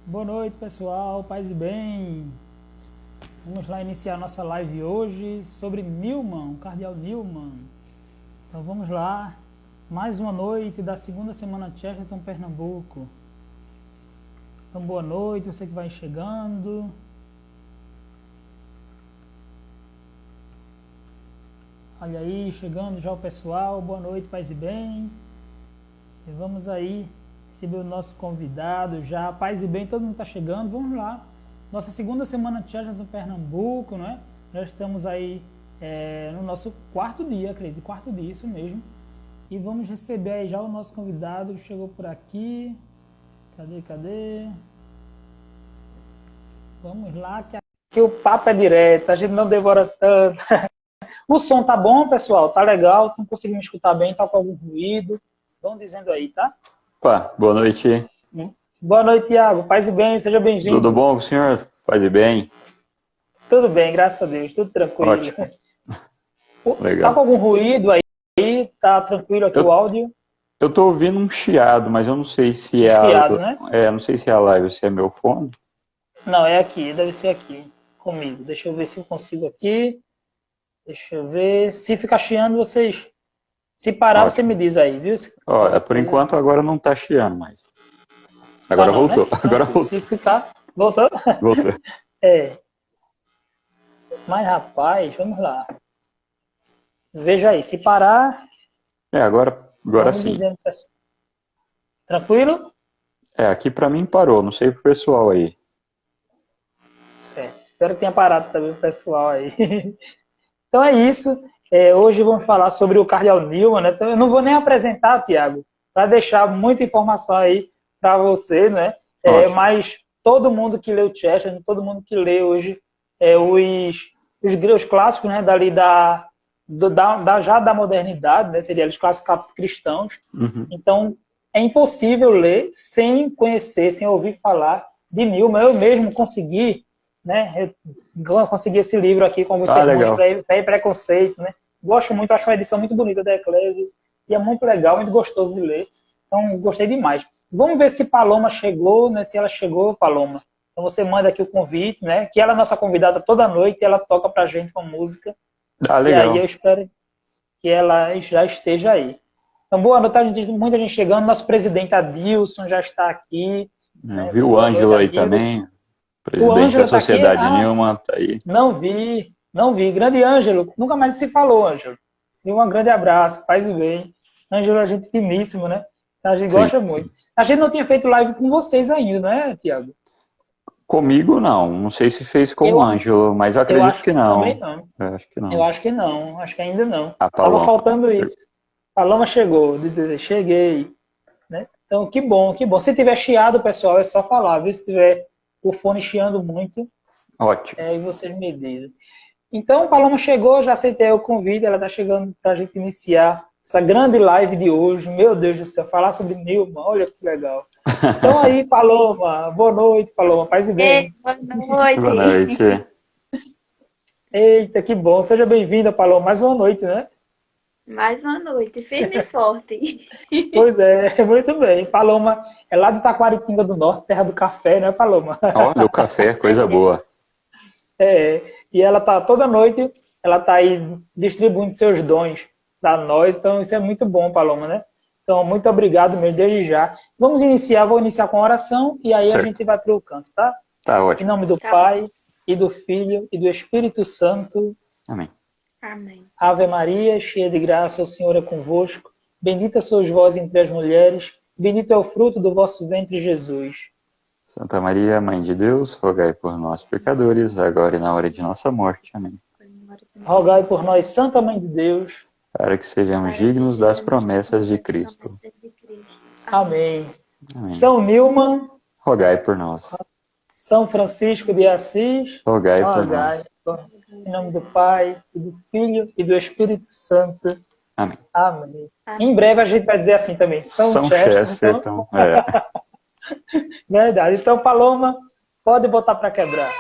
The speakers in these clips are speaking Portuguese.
Boa noite, pessoal. Paz e bem. Vamos lá iniciar nossa live hoje sobre Newman, o Cardeal Newman. Então vamos lá. Mais uma noite da segunda semana Chesterton, Pernambuco. Então boa noite, você que vai chegando. Olha aí, chegando já o pessoal. Boa noite, paz e bem. E vamos aí receber o nosso convidado já. Paz e bem, todo mundo está chegando. Vamos lá. Nossa segunda semana de Chesterton, Pernambuco, né? Já estamos aí no nosso quarto dia, acredito. Quarto dia, isso mesmo. E vamos receber aí já o nosso convidado que chegou por aqui. Cadê? Vamos lá, que aqui o papo é direto, a gente não devora tanto. O som tá bom, pessoal? Tá legal? Estão conseguindo me escutar bem? Tá com algum ruído? Vão dizendo aí, tá? Opa, boa noite. Boa noite, Tiago. Paz e bem, seja Tudo bem-vindo. bom com o senhor? Faz bem? Tudo bem, graças a Deus, tudo tranquilo. Ótimo, Tá com legal. algum ruído aí? Tá tranquilo aqui o Eu, áudio? eu tô ouvindo um chiado, mas eu não sei se Um é chiado, né? não sei se é a live ou se é meu fone. Não, é aqui, deve ser aqui, comigo. Deixa eu ver se eu consigo aqui. Deixa eu ver. Se ficar chiando, vocês. Se parar, você me Ótimo. diz aí, viu? Se Olha, qualquer por coisa. enquanto agora não tá chiando mais. Tá Agora não, voltou, né? agora Tranquilo. Se voltou. ficar. Voltou? Voltou. É. Mas, rapaz, vamos lá. Veja aí. Se parar, Agora vamos sim. dizendo, pessoal. Tranquilo? É, aqui pra mim parou, não sei pro pessoal aí. Certo. Espero que tenha parado também o pessoal aí. Então é isso. Hoje vamos falar sobre o Cardeal Newman, né? Então eu não vou nem apresentar, Tiago, para deixar muita informação aí para você, né? Ótimo. Mas todo mundo que lê o Chesterton, todo mundo que lê hoje os clássicos, né? Dali já da modernidade, né? Seria os clássicos cristãos. Uhum. Então é impossível ler sem conhecer, sem ouvir falar de Newman. Eu mesmo consegui, né? Eu consegui esse livro aqui com alguns Ah, sermões, legal. Fé e Preconceito, né? Gosto muito, acho uma edição muito bonita da Eclésia e é muito legal, muito gostoso de ler. Então, gostei demais. Vamos ver se Paloma chegou, né? Se ela chegou, Paloma. Então, você manda aqui o convite, né? Que ela é nossa convidada toda noite e ela toca pra gente uma música. Ah, E aí eu legal. espero que ela já esteja aí. Então, boa noite, muita gente chegando. Nosso presidente Adilson já está aqui. Eu Né? vi o Boa noite, Ângelo aí Adilson. também, O presidente da Ângelo está aqui? Sociedade Ah, Nilma, tá aí. não vi. Grande Ângelo. Nunca mais se falou, Ângelo. E um grande abraço, paz e bem. Ângelo é gente finíssimo, né? A gente Sim, gosta muito. sim. A gente não tinha feito live com vocês ainda, né, Tiago? Comigo não, não sei se fez com o Eu, Ângelo, mas eu eu acredito acho que que também não. não. Eu acho que Eu não. acho que não. Acho que ainda não. A Tava Paloma. faltando isso. Paloma chegou, dizer, cheguei. Né? Então, que bom, que bom. Se tiver chiado, pessoal, é só falar, viu? Se tiver o fone chiando muito, Ótimo. aí vocês me dizem. Então, Paloma chegou, já aceitei o convite, ela está chegando para a gente iniciar essa grande live de hoje. Meu Deus do céu, falar sobre Nilma, olha que legal. Então aí, Paloma, boa noite, Paloma, paz e Ei, bem. boa Boa noite. noite. Eita, que bom, seja bem-vinda, Paloma, mais uma noite, né? Mais uma noite, firme e forte. Pois é, muito bem. Paloma é lá de Taquaritinga do Norte, terra do café, né, Paloma? Olha o café, coisa boa. E ela tá toda noite, ela tá aí distribuindo seus dons para nós, então isso é muito bom, Paloma, né? Então, muito obrigado mesmo, desde já. Vou iniciar com a oração e aí a Certo. gente vai para o canto, tá? Tá Em ótimo. nome do Tá bom. Pai, e do Filho, e do Espírito Santo. Amém. Amém. Ave Maria, cheia de graça, o Senhor é convosco. Bendita sois vós entre as mulheres, bendito é o fruto do vosso ventre, Jesus. Santa Maria, Mãe de Deus, rogai por nós, pecadores, agora e na hora de nossa morte. Amém. Rogai por nós, Santa Mãe de Deus. Para que sejamos Para que dignos das sejamos promessas dignos de das Cristo. promessas de Cristo. Amém. Amém. Amém. São Nilman, Rogai por nós. São Francisco de Assis, Rogai por rogai. nós. Em nome do Pai, e do Filho e do Espírito Santo. Amém. Amém. Em Amém. breve a gente vai dizer assim também, São São Chester, então, Chesterton. É. verdade. Então, Paloma, pode botar para quebrar.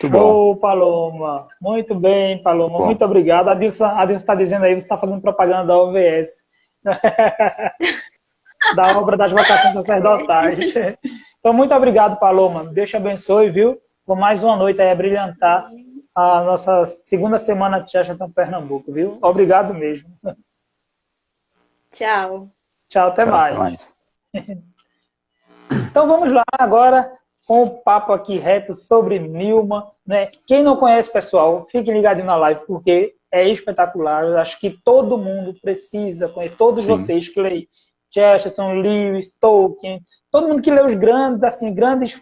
muito bom. Show, Paloma. Muito bem, Paloma. Bom. Muito obrigado. Adilson está dizendo aí, você está fazendo propaganda da OVS. Da obra das vocações sacerdotais. Então, muito obrigado, Paloma. Deus te abençoe, viu? Por mais uma noite aí a brilhantar a nossa segunda semana de Chesterton, Pernambuco, viu? Obrigado mesmo. Tchau. Tchau, até Tchau, mais. até mais. Então vamos lá agora com o papo aqui reto sobre Nilma, né? Quem não conhece, pessoal, fique ligado na live porque é espetacular. Eu acho que todo mundo precisa conhecer, todos Sim. vocês que leem Chesterton, Lewis, Tolkien, todo mundo que lê os grandes, assim, grandes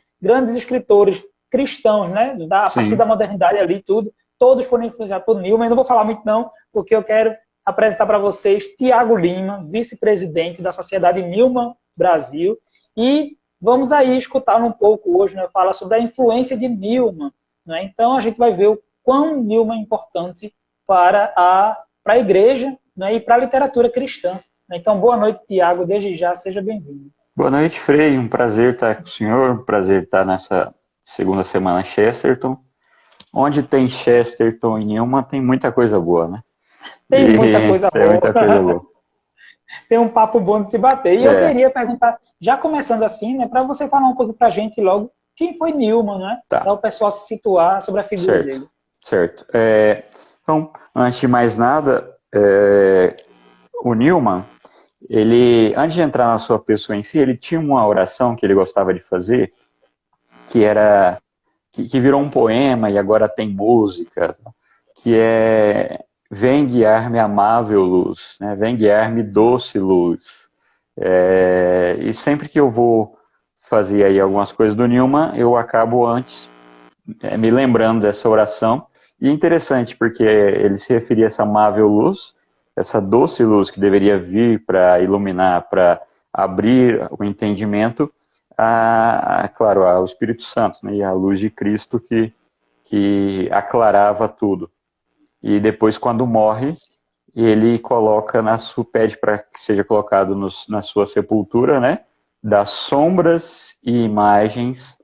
escritores cristãos, né? A Sim. partir da modernidade ali, tudo, todos foram influenciados por Nilma. Eu não vou falar muito não, porque eu quero apresentar para vocês Tiago Lima, vice-presidente da Sociedade Nilma Brasil, e vamos aí escutar um pouco hoje, né, falar sobre a influência de Nilma, né? Então a gente vai ver o quão Nilma é importante para a igreja, né, e para a literatura cristã. Então, boa noite, Tiago, desde já, seja bem-vindo. Boa noite, Frei, um prazer estar com o senhor, um prazer estar nessa segunda semana Chesterton. Onde tem Chesterton e Nilma, tem muita coisa boa, né? Tem muita coisa tem boa. muita coisa boa. Tem um papo bom de se bater. E eu queria perguntar, já começando assim, né, para você falar um pouco para a gente logo, quem foi Nilma, né? Tá. Para o pessoal se situar sobre a figura dele. Certo. Então, antes de mais nada, o Nilman, ele, antes de entrar na sua pessoa em si, ele tinha uma oração que ele gostava de fazer, que virou um poema e agora tem música, que é: vem guiar-me amável luz, né? Vem guiar-me doce luz. E sempre que eu vou fazer aí algumas coisas do Nilman, eu acabo antes me lembrando dessa oração. E é interessante porque ele se referia a essa amável luz, essa doce luz que deveria vir para iluminar, para abrir o entendimento, claro, ao Espírito Santo, né? E a luz de Cristo que aclarava tudo. E depois, quando morre, ele pede para que seja colocado na sua sepultura, né? Das sombras e imagens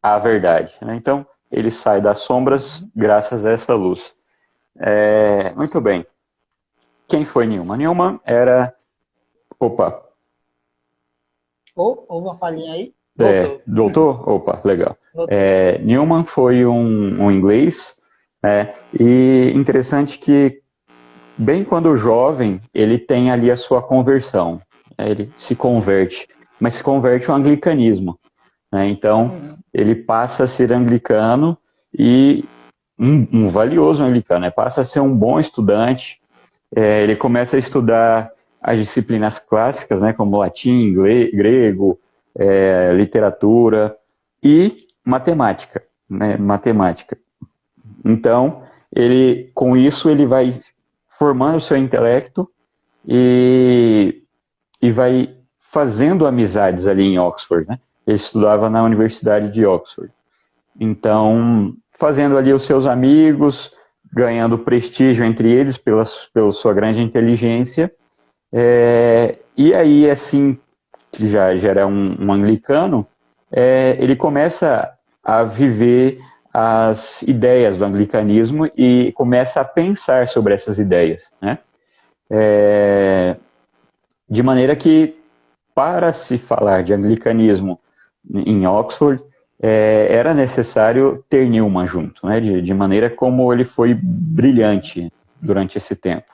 à verdade, né? Então, ele sai das sombras graças a essa luz. Muito bem. Quem foi Nilman? Nilman era... Opa. Houve uma falhinha aí? Doutor? Opa, legal. Doutor. Nilman foi um inglês, né? E interessante que, bem quando jovem, ele tem ali a sua conversão. Ele se converte, mas se converte ao anglicanismo, né? Então, ele passa a ser anglicano e um valioso anglicano, né? Passa a ser um bom estudante. Ele começa a estudar as disciplinas clássicas, né, como latim, grego, literatura e matemática, né, Então, com isso, ele vai formando o seu intelecto e vai fazendo amizades ali em Oxford, né? Ele estudava na Universidade de Oxford. Então, fazendo ali os seus amigos, ganhando prestígio entre eles pela sua grande inteligência. E aí, assim, que já era um anglicano, ele começa a viver as ideias do anglicanismo e começa a pensar sobre essas ideias, né? De maneira que, para se falar de anglicanismo em Oxford, era necessário ter Newman junto, né? De maneira como ele foi brilhante durante esse tempo.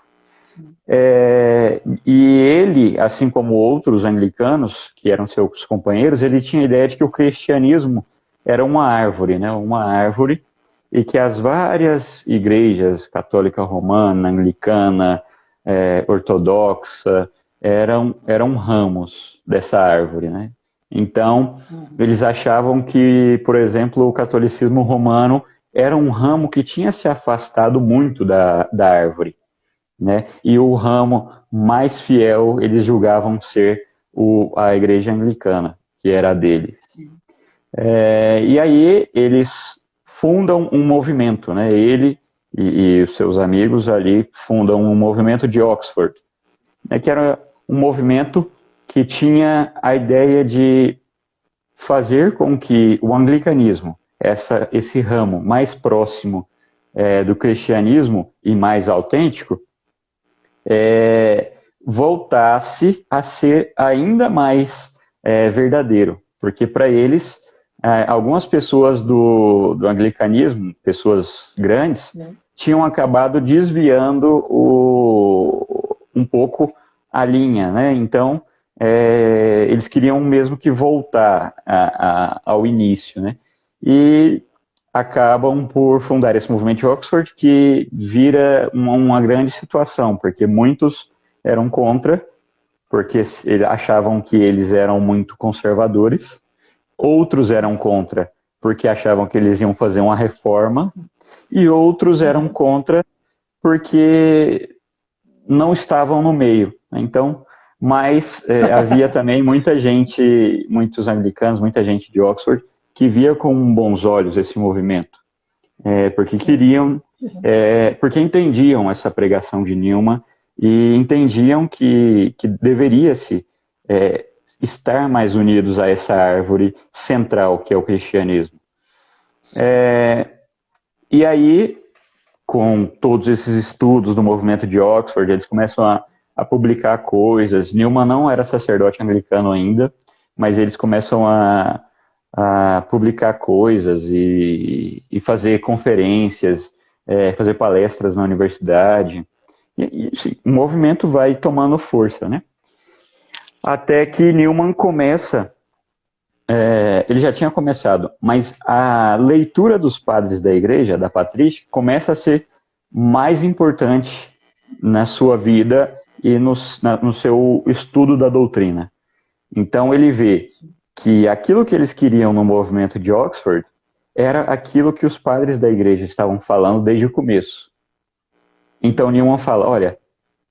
E ele, assim como outros anglicanos, que eram seus companheiros, ele tinha a ideia de que o cristianismo era uma árvore, né? Uma árvore, e que as várias igrejas, católica romana, anglicana, ortodoxa, eram ramos dessa árvore, né? Então, eles achavam que, por exemplo, o catolicismo romano era um ramo que tinha se afastado muito da árvore, né? E o ramo mais fiel eles julgavam ser a igreja anglicana, que era a deles. E aí eles fundam um movimento, né? Ele e os seus amigos ali fundam um movimento de Oxford, né? Que era um movimento que tinha a ideia de fazer com que o anglicanismo, esse ramo mais próximo do cristianismo e mais autêntico, voltasse a ser ainda mais verdadeiro, porque para eles, algumas pessoas do anglicanismo, pessoas grandes, tinham acabado desviando um pouco a linha, né? Então, eles queriam mesmo que voltar ao início, né? E acabam por fundar esse movimento de Oxford, que vira uma grande situação, porque muitos eram contra, porque achavam que eles eram muito conservadores, outros eram contra, porque achavam que eles iam fazer uma reforma, e outros eram contra, porque não estavam no meio. Então, mas havia também muita gente, muitos anglicanos, muita gente de Oxford, que via com bons olhos esse movimento, porque queriam, porque entendiam essa pregação de Newman e entendiam que deveria-se estar mais unidos a essa árvore central que é o cristianismo. E aí, com todos esses estudos do movimento de Oxford, eles começam a publicar coisas. Newman não era sacerdote anglicano ainda, mas eles começam a publicar coisas e fazer conferências, fazer palestras na universidade. E assim, o movimento vai tomando força, né? Até que Newman começa, ele já tinha começado, mas a leitura dos padres da igreja, da patrística, começa a ser mais importante na sua vida e no seu estudo da doutrina. Então ele vê que aquilo que eles queriam no movimento de Oxford era aquilo que os padres da igreja estavam falando desde o começo. Então Newman fala, olha,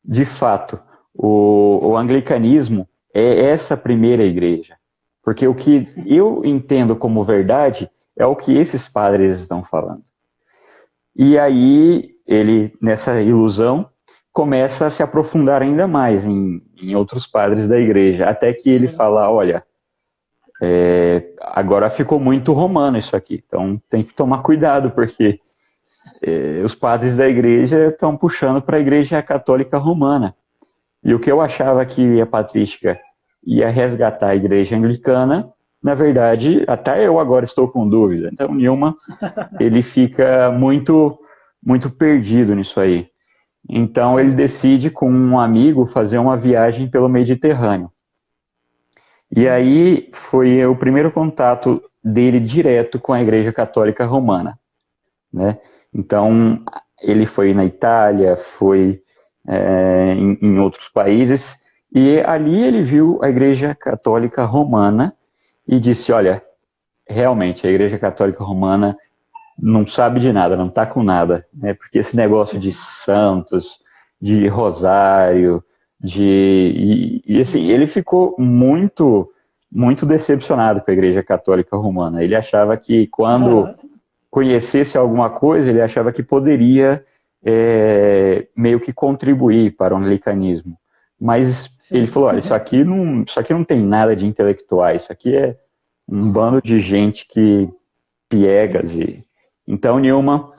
de fato, o anglicanismo é essa primeira igreja, porque o que eu entendo como verdade é o que esses padres estão falando. E aí ele, nessa ilusão, começa a se aprofundar ainda mais em outros padres da igreja, até que ele fala, olha, agora ficou muito romano isso aqui, então tem que tomar cuidado, porque os padres da igreja estão puxando para a igreja católica romana. E o que eu achava que a patrística ia resgatar a igreja anglicana, na verdade, até eu agora estou com dúvida. Então, Newman, ele fica muito, muito perdido nisso aí. Então, ele decide, com um amigo, fazer uma viagem pelo Mediterrâneo. E aí foi o primeiro contato dele direto com a Igreja Católica Romana, né? Então, ele foi na Itália, foi em outros países, e ali ele viu a Igreja Católica Romana e disse, olha, realmente, a Igreja Católica Romana não sabe de nada, não está com nada, né? Porque esse negócio de santos, de rosário, e assim, ele ficou muito, muito decepcionado com a Igreja Católica Romana. Ele achava que quando conhecesse alguma coisa, ele achava que poderia meio que contribuir para o anglicanismo. Mas ele falou, olha, isso aqui não tem nada de intelectuais, isso aqui é um bando de gente que piegas. Então Newman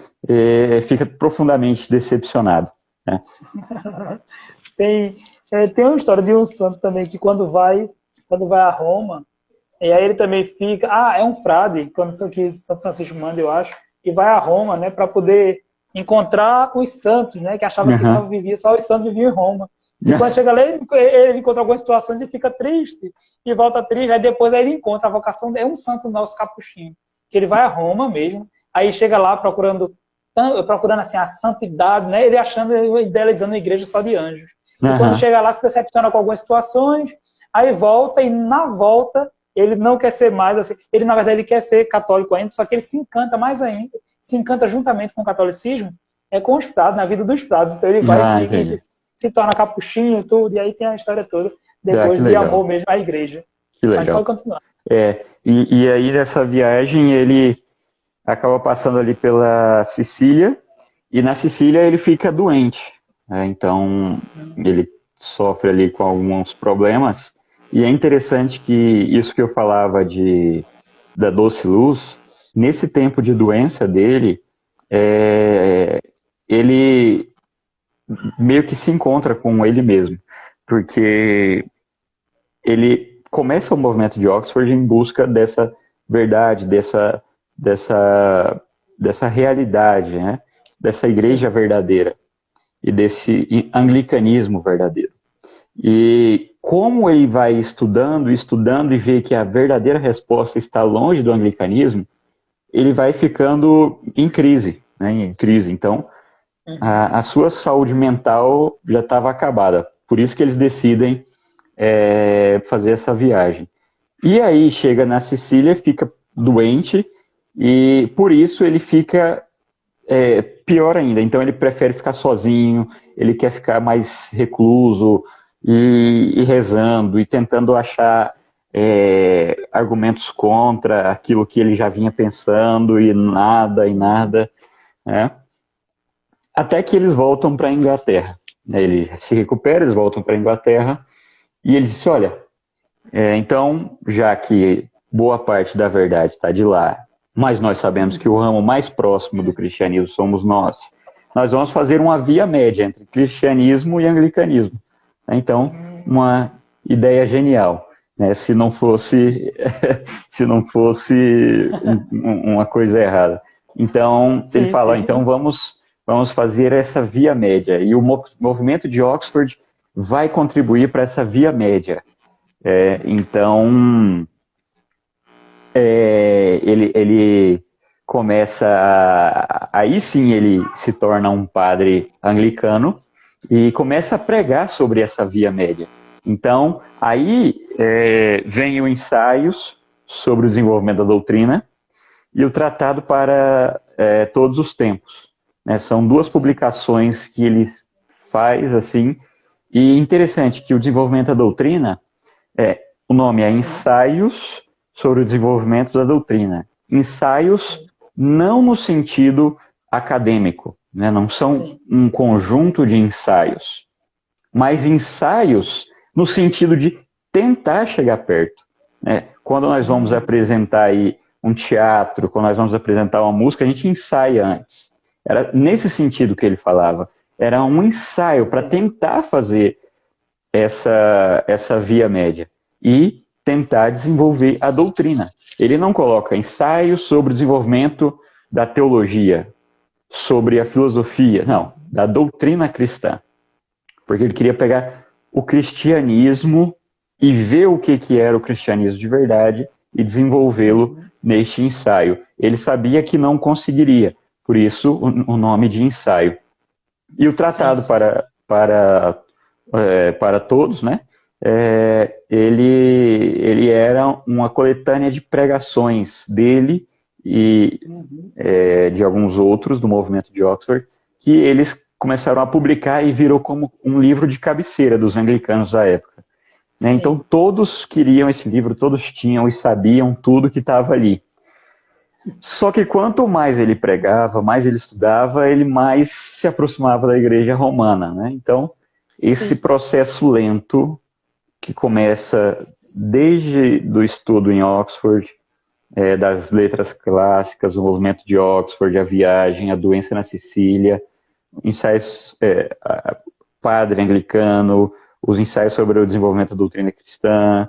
fica profundamente decepcionado, né? Tem uma história de um santo também que quando vai a Roma, e aí ele também fica... é um frade, quando São Francisco manda, eu acho, e vai a Roma, né, para poder encontrar os santos, né, que achava que só os santos viviam em Roma. E quando chega lá, ele encontra algumas situações e fica triste, e volta triste, aí depois ele encontra a vocação, é um santo nosso capuchinho, que ele vai a Roma mesmo, aí chega lá procurando assim, a santidade, né, ele achando, idealizando a igreja só de anjos. E quando chega lá, se decepciona com algumas situações, aí volta, e na volta ele não quer ser mais assim, ele na verdade ele quer ser católico ainda, só que ele se encanta mais ainda, se encanta juntamente com o catolicismo, com os frades, na vida dos frades, então ele vai e se torna capuchinho e tudo, e aí tem a história toda, depois de amor mesmo à igreja. Que legal. Mas pode continuar. E aí nessa viagem ele acaba passando ali pela Sicília, e na Sicília ele fica doente, né? Então ele sofre ali com alguns problemas. E é interessante que isso que eu falava da doce luz, nesse tempo de doença dele, ele meio que se encontra com ele mesmo, porque ele começa o movimento de Oxford em busca dessa verdade, dessa realidade, né? Dessa igreja verdadeira e desse anglicanismo verdadeiro. E como ele vai estudando e vê que a verdadeira resposta está longe do anglicanismo, ele vai ficando em crise, né? Em crise. Então, a sua saúde mental já estava acabada. Por isso que eles decidem fazer essa viagem. E aí chega na Sicília, fica doente, e por isso ele fica pior ainda. Então ele prefere ficar sozinho, ele quer ficar mais recluso e rezando e tentando achar argumentos contra aquilo que ele já vinha pensando e nada, né? Até que eles voltam para a Inglaterra. Ele se recupera, eles voltam para a Inglaterra e ele disse, olha, então, já que boa parte da verdade está de lá, mas nós sabemos que o ramo mais próximo do cristianismo somos nós vamos fazer uma via média entre cristianismo e anglicanismo. Então, uma ideia genial, né? Se não fosse uma coisa errada. Então, ele fala, então vamos fazer essa via média. E o movimento de Oxford vai contribuir para essa via média. Então, ele começa aí sim ele se torna um padre anglicano e começa a pregar sobre essa via média. Então, aí vem os ensaios sobre o desenvolvimento da doutrina e o Tratado para Todos os Tempos, né? São duas publicações que ele faz assim, e interessante que o desenvolvimento da doutrina, o nome é Ensaios sobre o Desenvolvimento da Doutrina. Ensaios não no sentido acadêmico, né? Não são um conjunto de ensaios, mas ensaios no sentido de tentar chegar perto, né? Quando nós vamos apresentar aí um teatro, quando nós vamos apresentar uma música, a gente ensaia antes. Era nesse sentido que ele falava. Era um ensaio para tentar fazer essa via média e tentar desenvolver a doutrina. Ele não coloca ensaios sobre o desenvolvimento da teologia, sobre a filosofia, não, da doutrina cristã. Porque ele queria pegar o cristianismo e ver o que era o cristianismo de verdade e desenvolvê-lo neste ensaio. Ele sabia que não conseguiria, por isso o nome de ensaio. E o Tratado para Todos, né? Ele era uma coletânea de pregações dele e de alguns outros do movimento de Oxford, que eles começaram a publicar e virou como um livro de cabeceira dos anglicanos da época, né? Então todos queriam esse livro, todos tinham e sabiam tudo que estava ali. Só que quanto mais ele pregava, mais ele estudava, ele mais se aproximava da igreja romana, né? Então esse processo lento que começa desde do estudo em Oxford, das letras clássicas, o movimento de Oxford, a viagem, a doença na Sicília, ensaios padre anglicano, os ensaios sobre o desenvolvimento da doutrina cristã,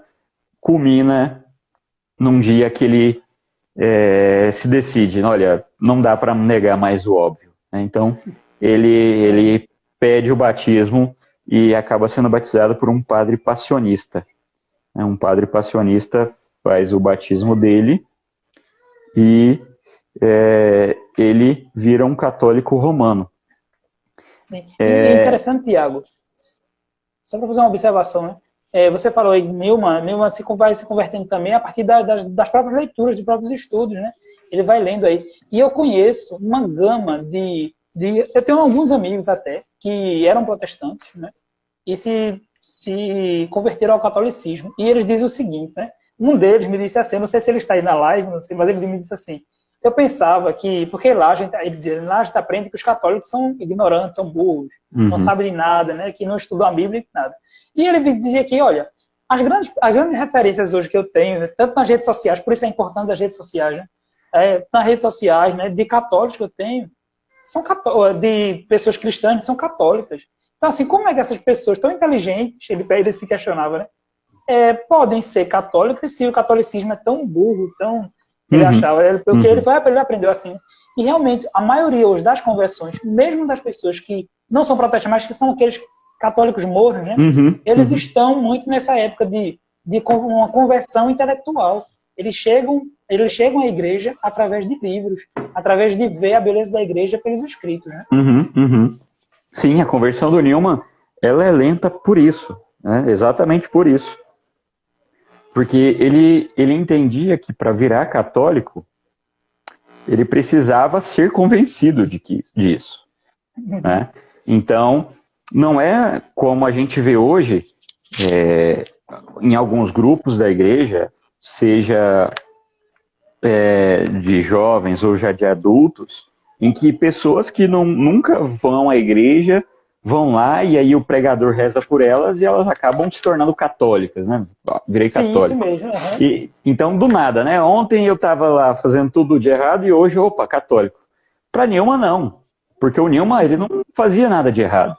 culmina num dia que ele se decide, olha, não dá para negar mais o óbvio, né? Então ele pede o batismo e acaba sendo batizado por um padre passionista. Um padre passionista faz o batismo dele e ele vira um católico romano. Sim. É interessante, Tiago, só para fazer uma observação, né? Você falou aí, Newman vai se convertendo também a partir das próprias leituras, dos próprios estudos, né? Ele vai lendo aí. E eu conheço uma gama eu tenho alguns amigos até que eram protestantes, né? E se converteram ao catolicismo. E eles dizem o seguinte, né? Um deles me disse assim, não sei se ele está aí na live, não sei, mas ele me disse assim, eu pensava que, porque lá ele dizia, lá a gente aprende que os católicos são ignorantes, são burros, não sabem de nada, né? Que não estudam a Bíblia e nada. E ele dizia que, olha, as grandes referências hoje que eu tenho, tanto nas redes sociais, por isso é importante as redes sociais, né? nas redes sociais, né, de católicos que eu tenho, de pessoas cristãs que são católicas. Então, assim, como é que essas pessoas tão inteligentes, ele se questionava, né, podem ser católicas se o catolicismo é tão burro, tão... Ele achava, porque ele aprendeu assim. E realmente, a maioria hoje das conversões, mesmo das pessoas que não são protestantes, mas que são aqueles católicos mornos, né, eles estão muito nessa época de uma conversão intelectual. Eles chegam à igreja através de livros, através de ver a beleza da igreja pelos escritos, né? Sim, a conversão do Newman, ela é lenta por isso, né? Exatamente por isso. Porque ele entendia que para virar católico, ele precisava ser convencido disso, né? Então, não é como a gente vê hoje, em alguns grupos da igreja, seja de jovens ou já de adultos, em que pessoas que nunca vão à igreja vão lá e aí o pregador reza por elas e elas acabam se tornando católicas, né? Virei católico. Sim, isso mesmo. Então, do nada, né? Ontem eu estava lá fazendo tudo de errado e hoje, opa, católico. Para Newman, não. Porque o Newman, ele não fazia nada de errado.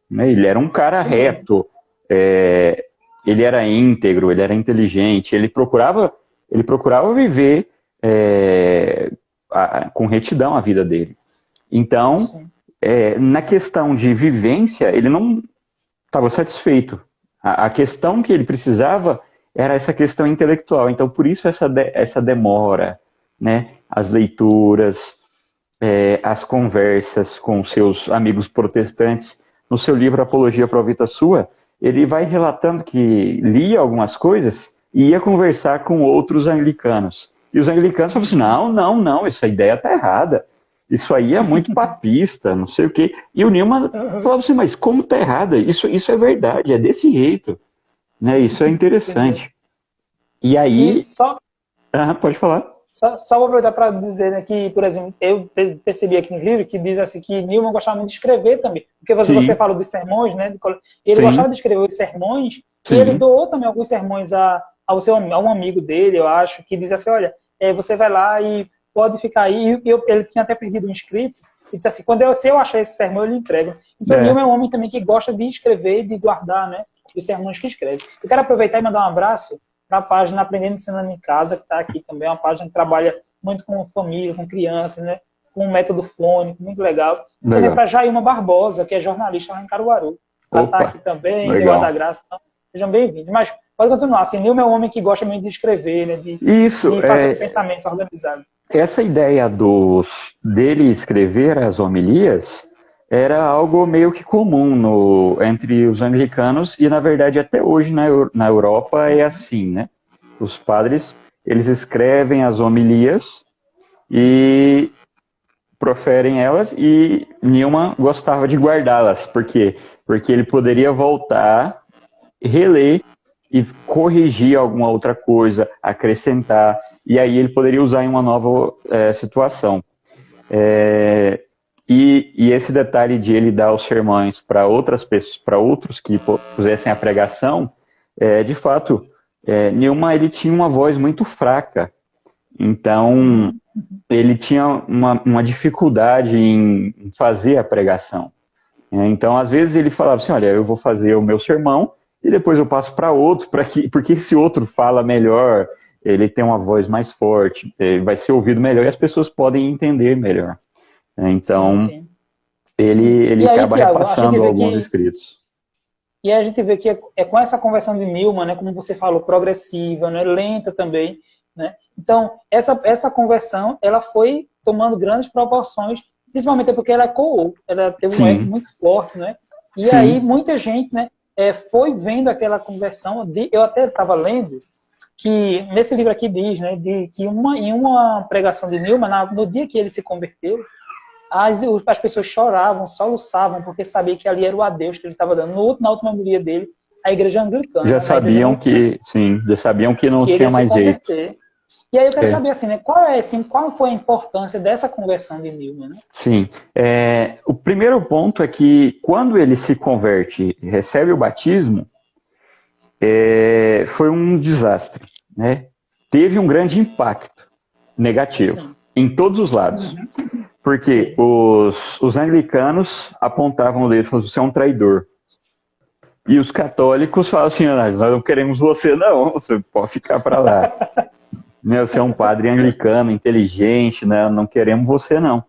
Né? Ele era um cara reto, ele era íntegro, ele era inteligente, ele procurava viver com retidão a vida dele. Então, na questão de vivência, ele não estava satisfeito. A questão que ele precisava era essa questão intelectual. Então, por isso essa demora, né? As leituras, as conversas com seus amigos protestantes. No seu livro Apologia Pro Vita Sua, ele vai relatando que lia algumas coisas e ia conversar com outros anglicanos. E os anglicanos falavam assim, não, essa ideia está errada. Isso aí é muito papista, não sei o quê. E o Newman falava assim, mas como está errada? Isso é verdade, é desse jeito. Né? Isso é interessante. E aí... pode falar. Só vou aproveitar para dizer, né, que, por exemplo, eu percebi aqui no livro que diz assim que Newman gostava muito de escrever também. Porque você falou dos sermões, né? Ele gostava de escrever os sermões e ele doou também alguns sermões a um amigo dele, eu acho, que diz assim, olha, você vai lá e pode ficar aí. Ele tinha até perdido um inscrito e disse assim, se eu achar esse sermão, eu lhe entrego. Então, Newman é um homem também que gosta de escrever e de guardar, né, os sermões que escreve. Eu quero aproveitar e mandar um abraço para a página Aprendendo Ensinando em Casa, que está aqui também, é uma página que trabalha muito com família, com crianças, né? Com um método fônico, muito legal. Também para Jailma Barbosa, que é jornalista lá em Caruaru. Ela está aqui também, Deus da Graça. Então, sejam bem-vindos. Mas pode continuar. Assim, Nilma é um homem que gosta muito de escrever, né? De fazer um pensamento organizado. Essa ideia dele escrever as homilias era algo meio que comum entre os anglicanos e, na verdade, até hoje na Europa é assim, né? Os padres, eles escrevem as homilias e proferem elas e Newman gostava de guardá-las. Por quê? Porque ele poderia voltar, reler e corrigir alguma outra coisa, acrescentar, e aí ele poderia usar em uma nova situação. E esse detalhe de ele dar os sermões para outras pessoas, para outros que pusessem a pregação, de fato, Newman ele tinha uma voz muito fraca. Então, ele tinha uma dificuldade em fazer a pregação. Então, às vezes ele falava assim, olha, eu vou fazer o meu sermão e depois eu passo para outro, porque esse outro fala melhor, ele tem uma voz mais forte, ele vai ser ouvido melhor e as pessoas podem entender melhor. Então, sim. Ele acaba repassando alguns escritos. E aí a gente vê que é com essa conversão de Newman, né, como você falou, progressiva, né, lenta também, né? Então, essa conversão, ela foi tomando grandes proporções, principalmente porque ela ecoou, ela teve um eco muito forte, né? E aí muita gente, né, foi vendo aquela conversão, eu até estava lendo, que nesse livro aqui diz, né, que em uma pregação de Newman, no dia que ele se converteu, as pessoas choravam, soluçavam, porque sabiam que ali era o adeus que ele estava dando. Na última homilia dele, a igreja anglicana. Já sabiam que não tinha mais jeito. E aí eu quero saber, assim, né, qual foi a importância dessa conversão de Newman, né? Sim. O primeiro ponto é que quando ele se converte e recebe o batismo, foi um desastre, né? Teve um grande impacto. negativo, Sim. em todos os lados. Porque os anglicanos apontavam o dedo e falavam, você é um traidor. E os católicos falam assim, nós não queremos você não, você pode ficar para lá. Né, você é um padre anglicano, inteligente, né, não queremos você não.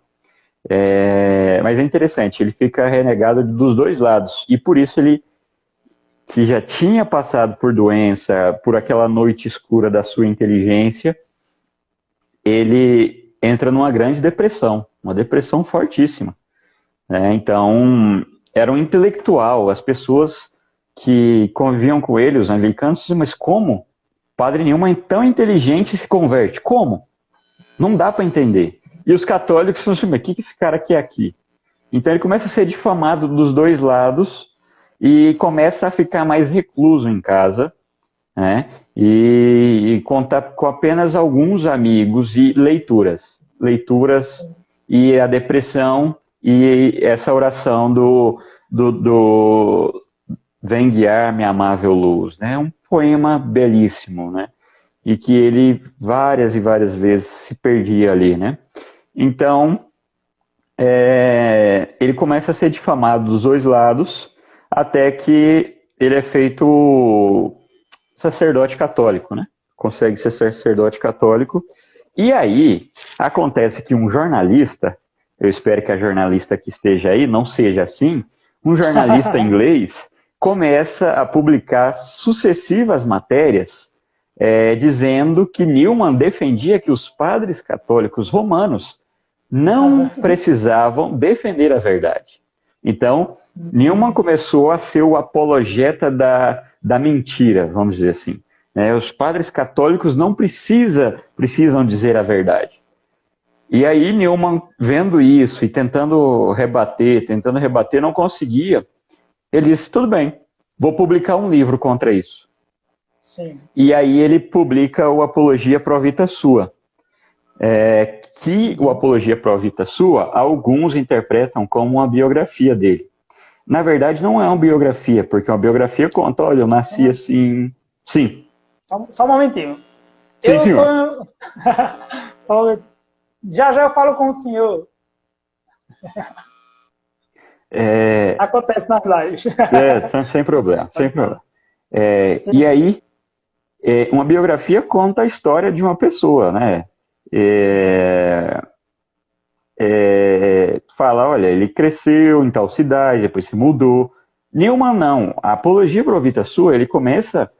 Mas é interessante, ele fica renegado dos dois lados. E por isso ele, que já tinha passado por doença, por aquela noite escura da sua inteligência, ele entra numa grande depressão, uma depressão fortíssima. Né? Então, era um intelectual, as pessoas que conviviam com ele, os anglicanos, diziam, mas como? Padre Newman é tão inteligente se converte. Como? Não dá para entender. E os católicos falam assim, mas o que esse cara quer aqui? Então ele começa a ser difamado dos dois lados e começa a ficar mais recluso em casa, né? E contar com apenas alguns amigos e leituras. Leituras e a depressão e essa oração do Vem guiar-me, amável luz, né? É um poema belíssimo, né? E que ele várias e várias vezes se perdia ali, né? Então, ele começa a ser difamado dos dois lados, até que ele é feito sacerdote católico, né? Consegue ser sacerdote católico. E aí, acontece que um jornalista, eu espero que a jornalista que esteja aí não seja assim, um jornalista inglês começa a publicar sucessivas matérias dizendo que Newman defendia que os padres católicos romanos não precisavam defender a verdade. Então, Newman começou a ser o apologeta da mentira, vamos dizer assim. Os padres católicos não precisam dizer a verdade. E aí Newman, vendo isso e tentando rebater, não conseguia. Ele disse, tudo bem, vou publicar um livro contra isso. Sim. E aí ele publica o Apologia Pro Vita Sua. Que o Apologia Pro Vita Sua, alguns interpretam como uma biografia dele. Na verdade, não é uma biografia, porque uma biografia conta, olha, eu nasci assim... Sim. Só um momentinho. Sim, senhor. Só um momentinho. Já eu falo com o senhor. Acontece nas lives. Sem problema, sem problema. E aí, uma biografia conta a história de uma pessoa, né? Fala, olha, ele cresceu em tal cidade, depois se mudou. Newman não. A Apologia Pro Vita Sua, ele começa a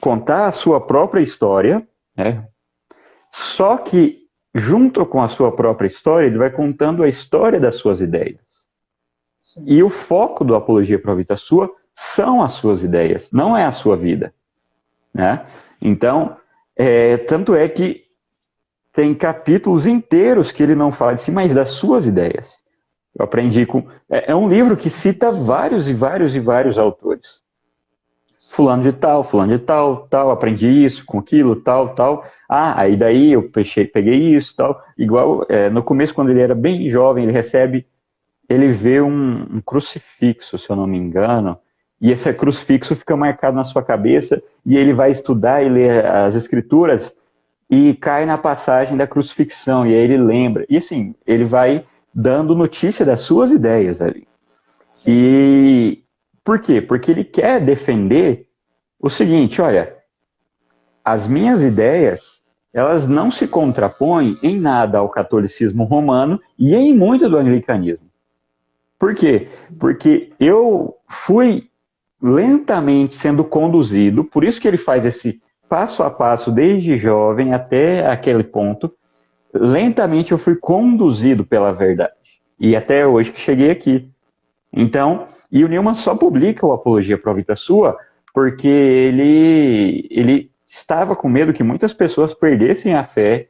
contar a sua própria história, né? Só que, junto com a sua própria história, ele vai contando a história das suas ideias. Sim. E o foco do Apologia Pro Vita Sua são as suas ideias, não é a sua vida. Né? Então, tanto é que tem capítulos inteiros que ele não fala de si, mas das suas ideias. Eu aprendi com... É um livro que cita vários e vários e vários autores. Fulano de tal, aprendi isso, com aquilo, tal. Aí daí eu peguei isso, tal. Igual, no começo, quando ele era bem jovem, ele vê um crucifixo, se eu não me engano, e esse crucifixo fica marcado na sua cabeça, e ele vai estudar e ler as escrituras, e cai na passagem da crucifixão, e aí ele lembra. E assim, ele vai dando notícia das suas ideias ali. Sim. E por quê? Porque ele quer defender o seguinte, olha, as minhas ideias, elas não se contrapõem em nada ao catolicismo romano e em muito do anglicanismo. Por quê? Porque eu fui lentamente sendo conduzido, por isso que ele faz esse passo a passo, desde jovem até aquele ponto, lentamente eu fui conduzido pela verdade. E até hoje que cheguei aqui. Então, e o Newman só publica o Apologia Pro Vita Sua porque ele estava com medo que muitas pessoas perdessem a fé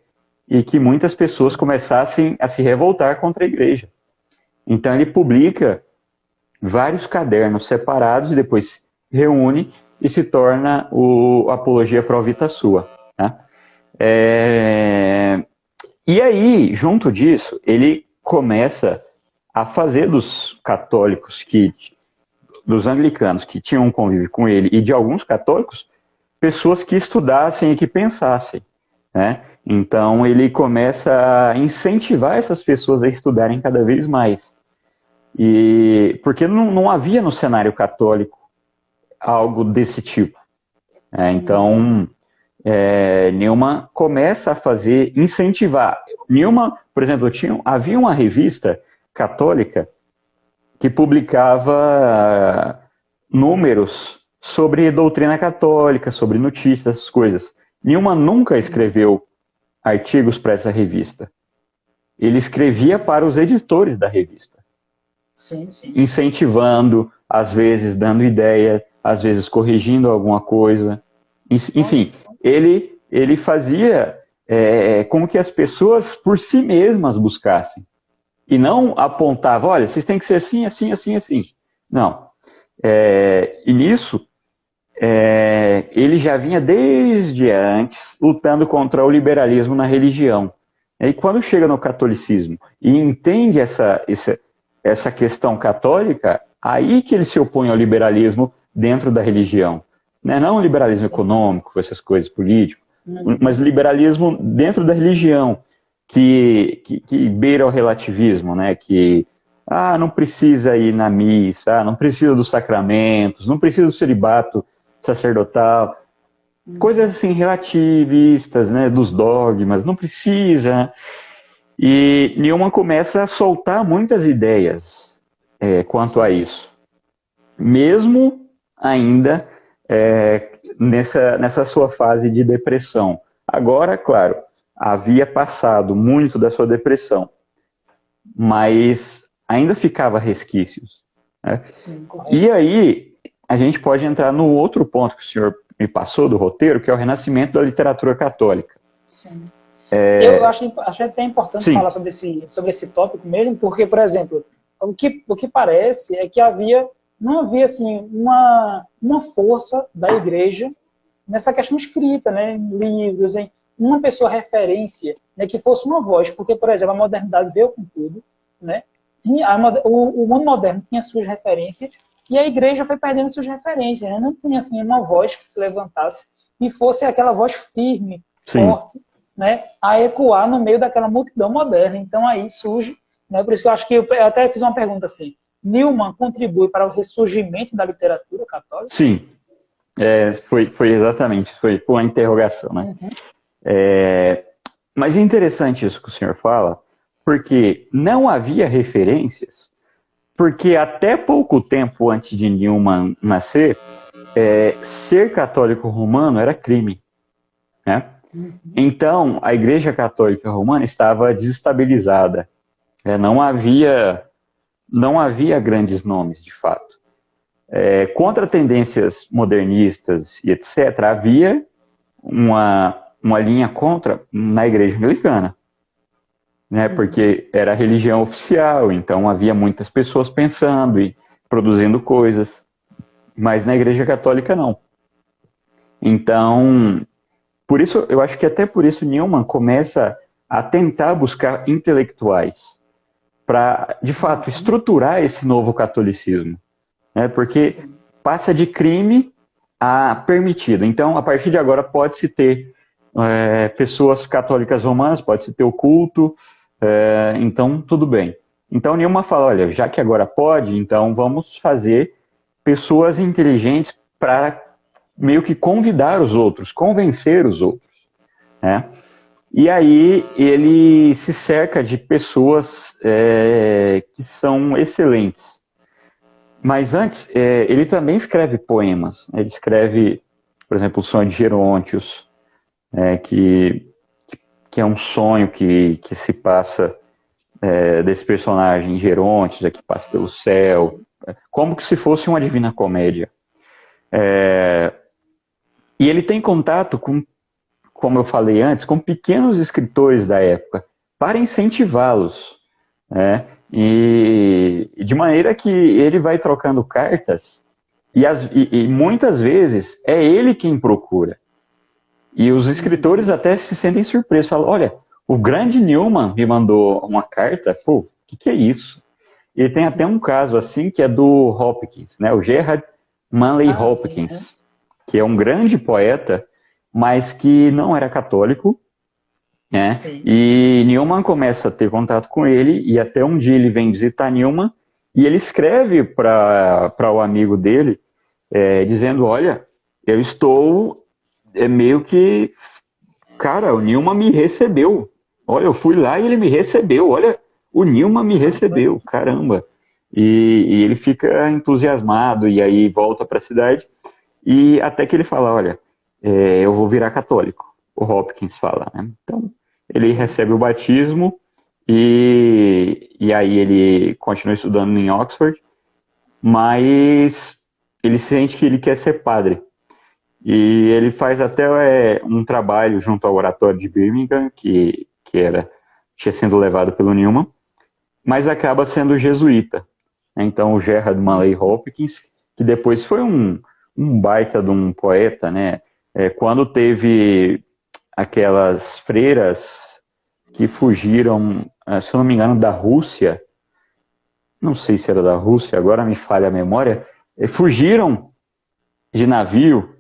e que muitas pessoas começassem a se revoltar contra a igreja. Então ele publica vários cadernos separados e depois reúne e se torna o Apologia Pro Vita Sua. Né? E aí, junto disso, ele começa a fazer dos católicos, dos anglicanos que tinham um convívio com ele e de alguns católicos, pessoas que estudassem e que pensassem. né? Então ele começa a incentivar essas pessoas a estudarem cada vez mais. E porque não havia no cenário católico algo desse tipo. Então, Newman começa a incentivar. Newman, por exemplo, havia uma revista católica que publicava números sobre doutrina católica, sobre notícias, essas coisas. Newman nunca escreveu artigos para essa revista. Ele escrevia para os editores da revista. Sim, sim. Incentivando, às vezes dando ideia, às vezes corrigindo alguma coisa. Enfim, ele fazia com que as pessoas por si mesmas buscassem. E não apontava, olha, vocês têm que ser assim, assim, assim, assim. Não. E nisso, ele já vinha desde antes lutando contra o liberalismo na religião. E quando chega no catolicismo e entende essa questão católica, aí que ele se opõe ao liberalismo dentro da religião. Né? Não o liberalismo econômico, essas coisas, político, mas o liberalismo dentro da religião, que beira o relativismo, né? Que não precisa ir na missa, não precisa dos sacramentos, não precisa do celibato sacerdotal, coisas assim relativistas, né? Dos dogmas, não precisa. E Newman começa a soltar muitas ideias quanto a isso. Mesmo ainda nessa sua fase de depressão. Agora, claro, havia passado muito da sua depressão, mas ainda ficava resquícios. Né? Sim, e aí, a gente pode entrar no outro ponto que o senhor me passou do roteiro, que é o renascimento da literatura católica. Sim. Eu acho até importante Sim. falar sobre esse tópico mesmo, porque, por exemplo, o que parece é que não havia assim, uma força da igreja nessa questão escrita, né, em livros, em uma pessoa referência, né, que fosse uma voz, porque, por exemplo, a modernidade veio com tudo, né, o mundo moderno tinha suas referências e a igreja foi perdendo suas referências, né, não tinha assim, uma voz que se levantasse e fosse aquela voz firme, Sim. forte, né, a ecoar no meio daquela multidão moderna. Então aí surge, né, por isso que eu acho que eu até fiz uma pergunta assim, Newman contribui para o ressurgimento da literatura católica? Sim, foi exatamente, foi uma interrogação, né? Uhum. Mas é interessante isso que o senhor fala, porque não havia referências, porque até pouco tempo antes de Newman nascer, ser católico romano era crime, né? Então, a Igreja Católica Romana estava desestabilizada. Não havia grandes nomes, de fato. Contra tendências modernistas e etc., havia uma linha contra na Igreja Anglicana, né? Porque era a religião oficial, então havia muitas pessoas pensando e produzindo coisas, mas na Igreja Católica não. Então, por isso, eu acho que até por isso Newman começa a tentar buscar intelectuais para, de fato, estruturar esse novo catolicismo. Né? Porque passa de crime a permitido. Então, a partir de agora, pode-se ter pessoas católicas romanas, pode-se ter o culto, então tudo bem. Então, Newman fala, olha, já que agora pode, então vamos fazer pessoas inteligentes para meio que convidar os outros, convencer os outros. Né? E aí ele se cerca de pessoas que são excelentes. Mas antes, ele também escreve poemas. Ele escreve, por exemplo, o Sonho de Gerontius, que é um sonho que se passa desse personagem Gerontius, que passa pelo céu, como que se fosse uma Divina Comédia. E ele tem contato com, como eu falei antes, com pequenos escritores da época, para incentivá-los, né? E de maneira que ele vai trocando cartas e muitas vezes é ele quem procura. E os escritores até se sentem surpresos, falam, olha, o grande Newman me mandou uma carta, pô, o que é isso? E tem até um caso assim que é do Hopkins, né? O Gerard Manley Hopkins, que é um grande poeta, mas que não era católico, né? Sim. E Newman começa a ter contato com ele, e até um dia ele vem visitar Newman, e ele escreve para o amigo dele, dizendo, olha, eu estou meio que... Cara, o Newman me recebeu. Olha, eu fui lá e ele me recebeu. Olha, o Newman me recebeu, caramba. E ele fica entusiasmado, e aí volta para a cidade, e até que ele fala, olha, eu vou virar católico. O Hopkins fala, né? Então, ele Sim. recebe o batismo, e aí ele continua estudando em Oxford, mas ele sente que ele quer ser padre. E ele faz até um trabalho junto ao Oratório de Birmingham, tinha sido levado pelo Newman, mas acaba sendo jesuíta. Então, o Gerard Manley Hopkins, que depois foi um baita de um poeta, né? Quando teve aquelas freiras que fugiram, se eu não me engano, da Rússia, não sei se era da Rússia, agora me falha a memória, fugiram de navio,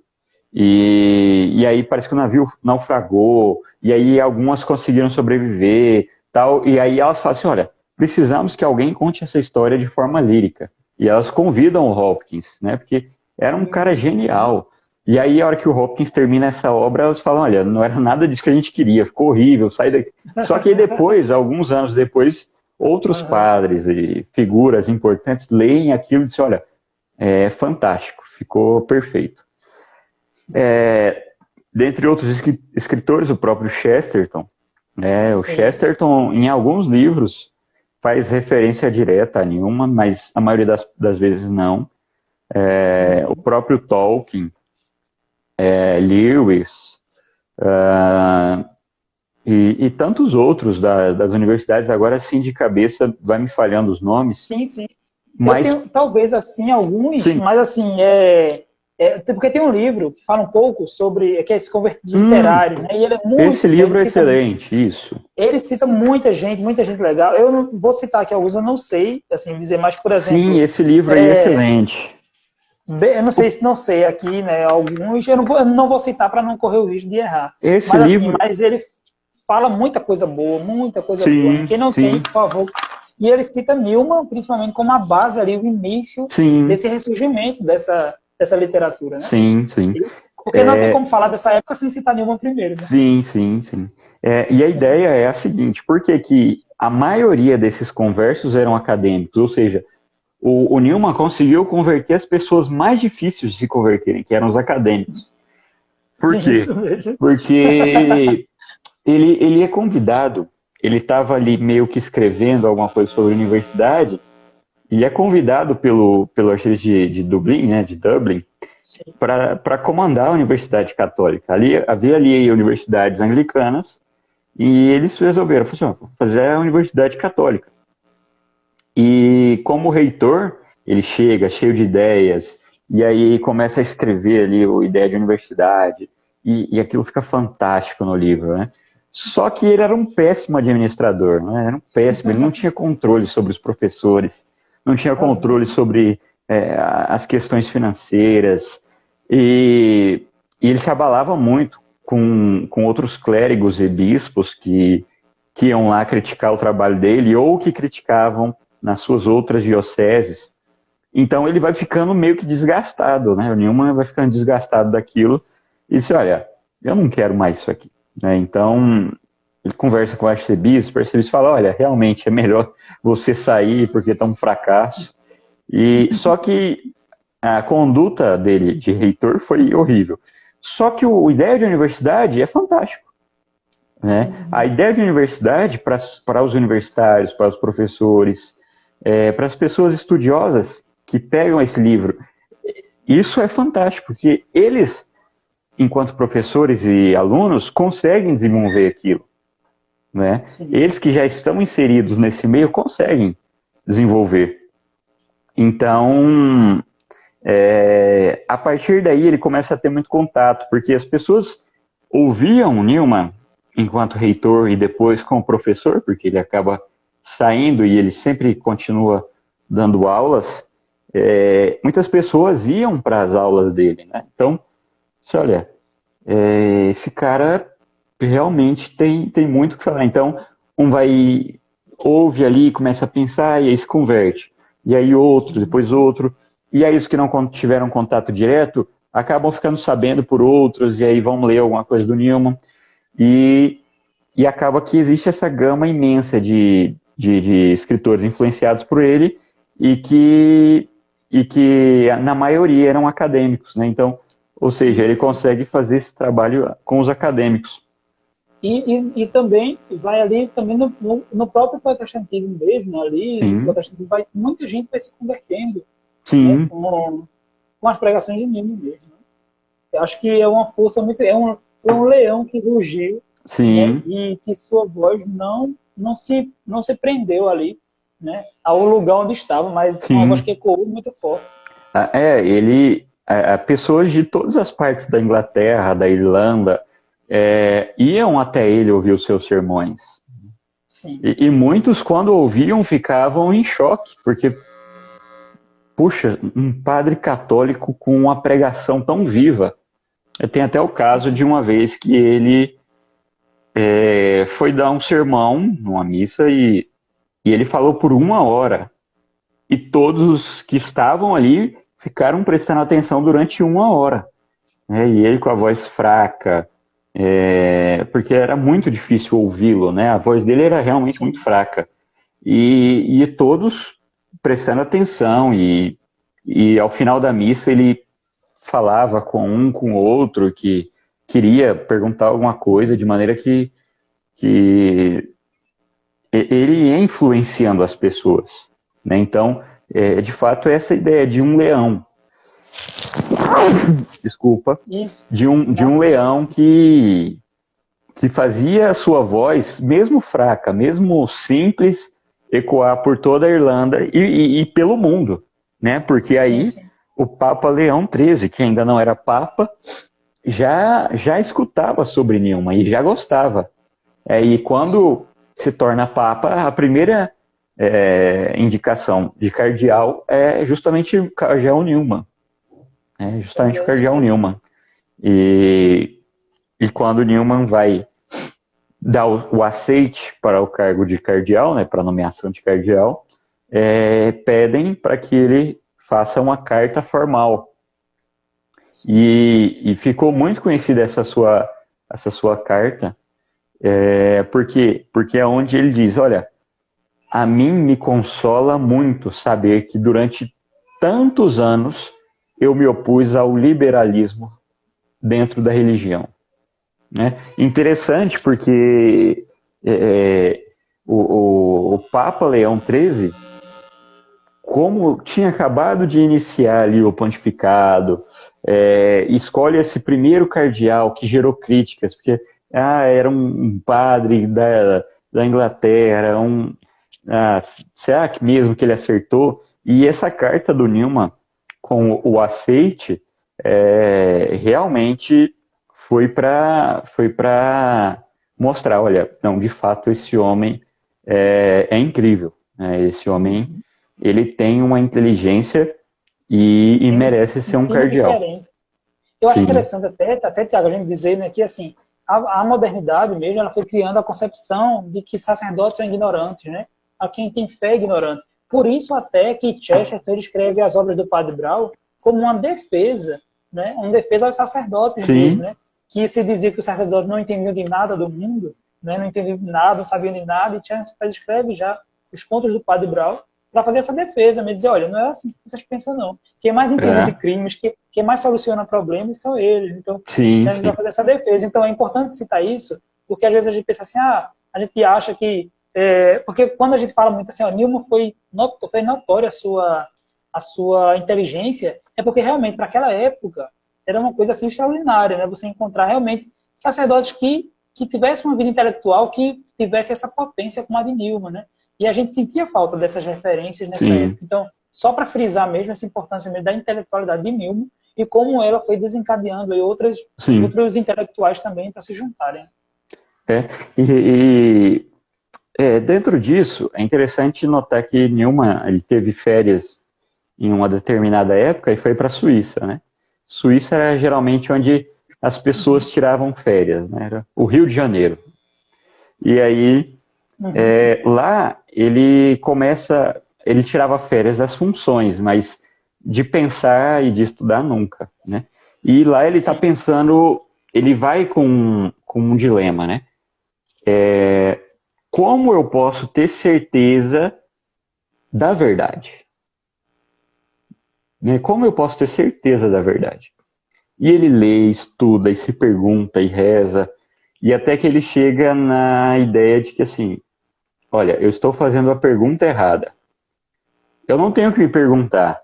e aí parece que o navio naufragou, e aí algumas conseguiram sobreviver, tal, e aí elas falam assim, olha, precisamos que alguém conte essa história de forma lírica. E elas convidam o Hopkins, né, porque era um cara genial. E aí a hora que o Hopkins termina essa obra, elas falam, olha, não era nada disso que a gente queria, ficou horrível, sai daqui. Só que aí depois, alguns anos depois, outros Aham. padres e figuras importantes leem aquilo e dizem, olha, é fantástico, ficou perfeito. Dentre outros escritores, o próprio Chesterton. O Sim. Chesterton, em alguns livros, faz referência direta a Newman, mas a maioria das vezes não. O Uhum. próprio Tolkien, Lewis, e tantos outros das universidades, agora sim de cabeça vai me falhando os nomes, Sim, sim. Eu mas tenho, talvez, assim, alguns, sim, mas, assim, porque tem um livro que fala um pouco sobre, que é esse Convertidos Literários, né? E ele é esse muito bom, livro é excelente, isso. ele cita muita gente legal. Eu não vou citar aqui alguns, eu não sei, assim, dizer, mas, por Sim, exemplo, esse livro aí é excelente. eu não sei se não sei aqui, né, alguns, eu não vou citar para não correr o risco de errar. Esse Mas, assim, livro, mas ele fala muita coisa boa, né? sim, Quem não tem, sim, por favor. E ele cita Newman, principalmente, como a base ali, o início sim, desse ressurgimento dessa literatura, né? sim, sim. Porque não tem como falar dessa época sem citar Newman primeiro, né? Sim, sim, sim. E a ideia é a seguinte, por que que a maioria desses conversos eram acadêmicos? Ou seja, o Newman conseguiu converter as pessoas mais difíceis de se converterem, que eram os acadêmicos. Por Sim, quê? isso mesmo. Porque ele é convidado, ele estava ali meio que escrevendo alguma coisa sobre a universidade, e é convidado pelo arcebispo de Dublin, né, de Dublin, Sim. para comandar a Universidade Católica. Havia ali universidades anglicanas, e eles resolveram, falaram assim, fazer a Universidade Católica. E como reitor, ele chega cheio de ideias, e aí começa a escrever ali a ideia de universidade, e aquilo fica fantástico no livro, né? Só que ele era um péssimo administrador, né? Era um péssimo, ele não tinha controle sobre os professores, não tinha controle sobre as questões financeiras, e ele se abalava muito com outros clérigos e bispos que iam lá criticar o trabalho dele, ou que criticavam nas suas outras dioceses. Então ele vai ficando meio que desgastado, né? O Newman vai ficando desgastado daquilo e diz, olha, eu não quero mais isso aqui. Né? Então ele conversa com o arcebispo fala, olha, realmente é melhor você sair porque está um fracasso. E só que a conduta dele de reitor foi horrível. Só que a ideia de universidade é fantástico. Né? A Sim. ideia de universidade para os universitários, para os professores, para as pessoas estudiosas que pegam esse livro, isso é fantástico, porque eles, enquanto professores e alunos, conseguem desenvolver aquilo. Né? Sim. Eles que já estão inseridos nesse meio conseguem desenvolver. Então, a partir daí ele começa a ter muito contato, porque as pessoas ouviam Newman enquanto reitor e depois como professor, porque ele acaba saindo e ele sempre continua dando aulas, muitas pessoas iam para as aulas dele. Né? Então, olha, esse cara realmente tem muito o que falar. Então, um vai, ouve ali, começa a pensar e aí se converte. E aí outro, depois outro. E aí os que não tiveram contato direto acabam ficando sabendo por outros e aí vão ler alguma coisa do Newman. E, e acaba que existe essa gama imensa de escritores influenciados por ele e que na maioria eram acadêmicos, né? Então, ou seja, ele consegue fazer esse trabalho com os acadêmicos. E também vai ali também no próprio protestantismo mesmo, ali, no Sim, protestantismo muita gente vai se convertendo, né, sim, com as pregações de Newman mesmo. Né? Eu acho que é uma força muito, foi um leão que rugiu, né, sim, e que sua voz não se prendeu ali, né, ao lugar onde estava, mas uma voz que sim. ecoou muito forte. Pessoas de todas as partes da Inglaterra, da Irlanda, iam até ele ouvir os seus sermões. Sim, E muitos, quando ouviam, ficavam em choque, porque, puxa, um padre católico com uma pregação tão viva. Tem até o caso de uma vez que ele foi dar um sermão numa missa e ele falou por 1 hora. E todos os que estavam ali ficaram prestando atenção durante 1 hora. Né? E ele com a voz fraca, porque era muito difícil ouvi-lo, né? A voz dele era realmente muito sim, fraca. E todos prestando atenção, e ao final da missa ele falava com o outro, que queria perguntar alguma coisa, de maneira que ele ia influenciando as pessoas. Né? Então, de fato, essa ideia de um leão, desculpa, isso, de um não, leão que fazia a sua voz, mesmo fraca, mesmo simples, ecoar por toda a Irlanda e pelo mundo, né? Porque sim, aí sim, o Papa Leão XIII, que ainda não era Papa, já escutava sobre Newman e já gostava. E sim, quando se torna Papa, a primeira indicação de cardeal é justamente o cardeal Newman. Justamente o é isso cardeal mesmo. Newman. E, e quando Newman vai dar o aceite para o cargo de cardeal, né, para a nomeação de cardeal, pedem para que ele faça uma carta formal. Sim. E ficou muito conhecida essa sua carta, porque é onde ele diz, olha, a mim me consola muito saber que durante tantos anos eu me opus ao liberalismo dentro da religião. Né? Interessante porque o Papa Leão XIII, como tinha acabado de iniciar ali o pontificado, escolhe esse primeiro cardeal que gerou críticas, porque era um padre da Inglaterra, será que mesmo que ele acertou? E essa carta do Newman com o aceite realmente foi para mostrar, olha, não, de fato esse homem é incrível. Né? Esse homem Uhum. ele tem uma inteligência e Tem merece ser um um time cardeal. diferente. Eu acho Sim, interessante até Tiago, a gente dizer, né, que assim, a modernidade mesmo, ela foi criando a concepção de que sacerdotes são ignorantes, né? A quem tem fé é ignorante. Por isso até que Chesterton escreve as obras do Padre Brown como uma defesa, né? Uma defesa aos sacerdotes mesmo, sim, né? Que se dizia que os sacerdotes não entendiam de nada do mundo, né? Não entendiam de nada, não sabiam de nada, e Chesterton escreve já os contos do Padre Brown para fazer essa defesa, me dizer, olha, não é assim que vocês pensam, não. Quem mais entende de é, crimes, quem mais soluciona problemas são eles. Então, sim, né, a gente vai sim, fazer essa defesa. Então, é importante citar isso, porque às vezes a gente pensa assim, a gente acha que... porque quando a gente fala muito assim, ó, Newman foi notória a sua inteligência, é porque realmente, para aquela época, era uma coisa assim extraordinária, né? Você encontrar realmente sacerdotes que tivessem uma vida intelectual, que tivesse essa potência como a de Newman, né? E a gente sentia falta dessas referências nessa sim, época. Então, só para frisar mesmo essa importância mesmo da intelectualidade de Newman e como ela foi desencadeando aí sim. outros intelectuais também para se juntarem. É, e, dentro disso, é interessante notar que Newman ele teve férias em uma determinada época e foi para a Suíça, né? Suíça era geralmente onde as pessoas tiravam férias, né? Era o Rio de Janeiro. E aí, lá ele tirava férias das funções, mas de pensar e de estudar nunca, né? E lá ele está pensando, ele vai com um dilema, né? Como eu posso ter certeza da verdade? Né? Como eu posso ter certeza da verdade? E ele lê, estuda, e se pergunta, e reza, e até que ele chega na ideia de que, assim, olha, eu estou fazendo a pergunta errada. Eu não tenho que me perguntar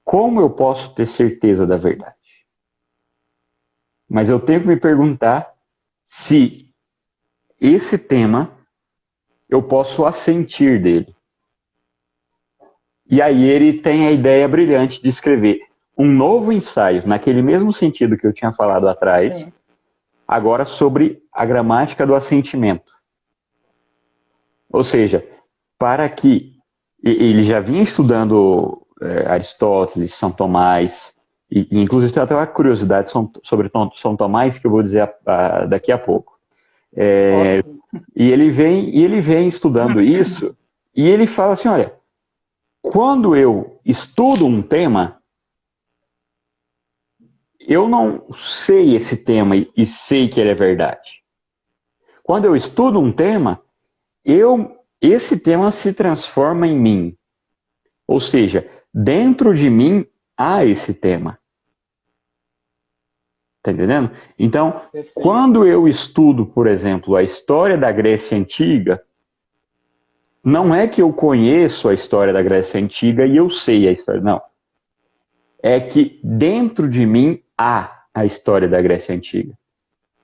como eu posso ter certeza da verdade. Mas eu tenho que me perguntar se esse tema eu posso assentir dele. E aí ele tem a ideia brilhante de escrever um novo ensaio, naquele mesmo sentido que eu tinha falado atrás, Sim. agora sobre a gramática do assentimento. Ou seja, para que ele já vinha estudando Aristóteles, São Tomás, e inclusive tem até uma curiosidade sobre São Tomás que eu vou dizer daqui a pouco. E ele vem estudando isso, e ele fala assim, olha, quando eu estudo um tema, eu não sei esse tema e sei que ele é verdade. Quando eu estudo um tema, esse tema se transforma em mim. Ou seja, dentro de mim há esse tema. Tá entendendo? Então, quando eu estudo, por exemplo, a história da Grécia Antiga, não é que eu conheço a história da Grécia Antiga e eu sei a história, não. É que dentro de mim há a história da Grécia Antiga.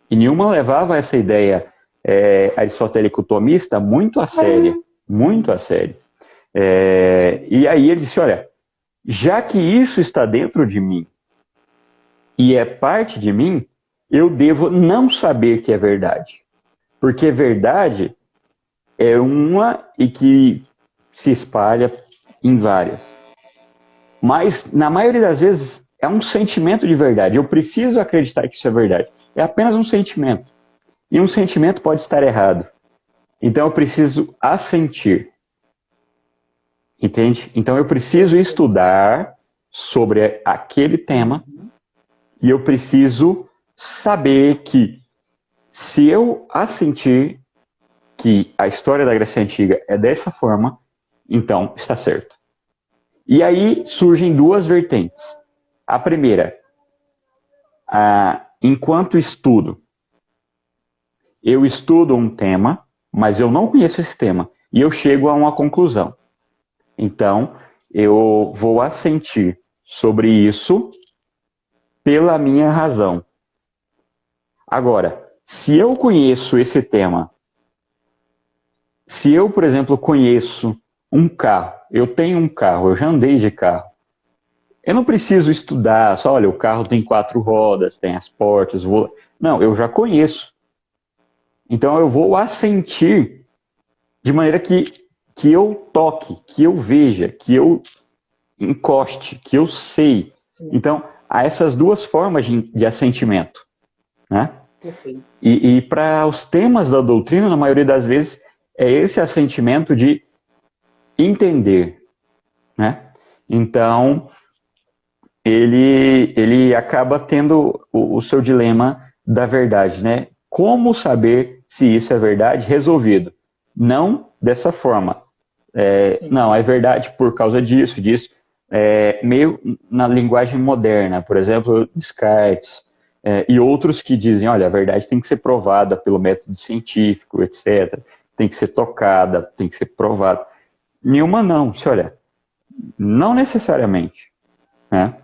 E Newman levava essa ideia aristotélico-tomista muito a sério, muito a sério. E aí ele disse, olha, já que isso está dentro de mim e é parte de mim, eu devo não saber que é verdade. Porque verdade é uma e que se espalha em várias. Mas, na maioria das vezes, é um sentimento de verdade. Eu preciso acreditar que isso é verdade. É apenas um sentimento. E um sentimento pode estar errado. Então, eu preciso assentir. Entende? Então, eu preciso estudar sobre aquele tema e eu preciso saber que, se eu assentir que a história da Grécia Antiga é dessa forma, então está certo. E aí surgem duas vertentes. A primeira, enquanto estudo, eu estudo um tema, mas eu não conheço esse tema, e eu chego a uma conclusão. Então, eu vou assentir sobre isso pela minha razão. Agora, se eu conheço esse tema, se eu, por exemplo, conheço um carro, eu tenho um carro, eu já andei de carro, eu não preciso estudar, só, olha, o carro tem 4 rodas, tem as portas, não, eu já conheço. Então eu vou assentir de maneira que eu toque, que eu veja, que eu encoste, que eu sei. Sim. Então, há essas duas formas de assentimento. Né? Perfeito. E para os temas da doutrina, na maioria das vezes, é esse assentimento de entender. Né? Então, ele acaba tendo o seu dilema da verdade, né? Como saber se isso é verdade? Resolvido. Não dessa forma. Não, é verdade por causa disso. Meio na linguagem moderna, por exemplo, Descartes, e outros que dizem, olha, a verdade tem que ser provada pelo método científico, etc. Tem que ser tocada, tem que ser provada. Nenhuma não. Se olha, não necessariamente. Né?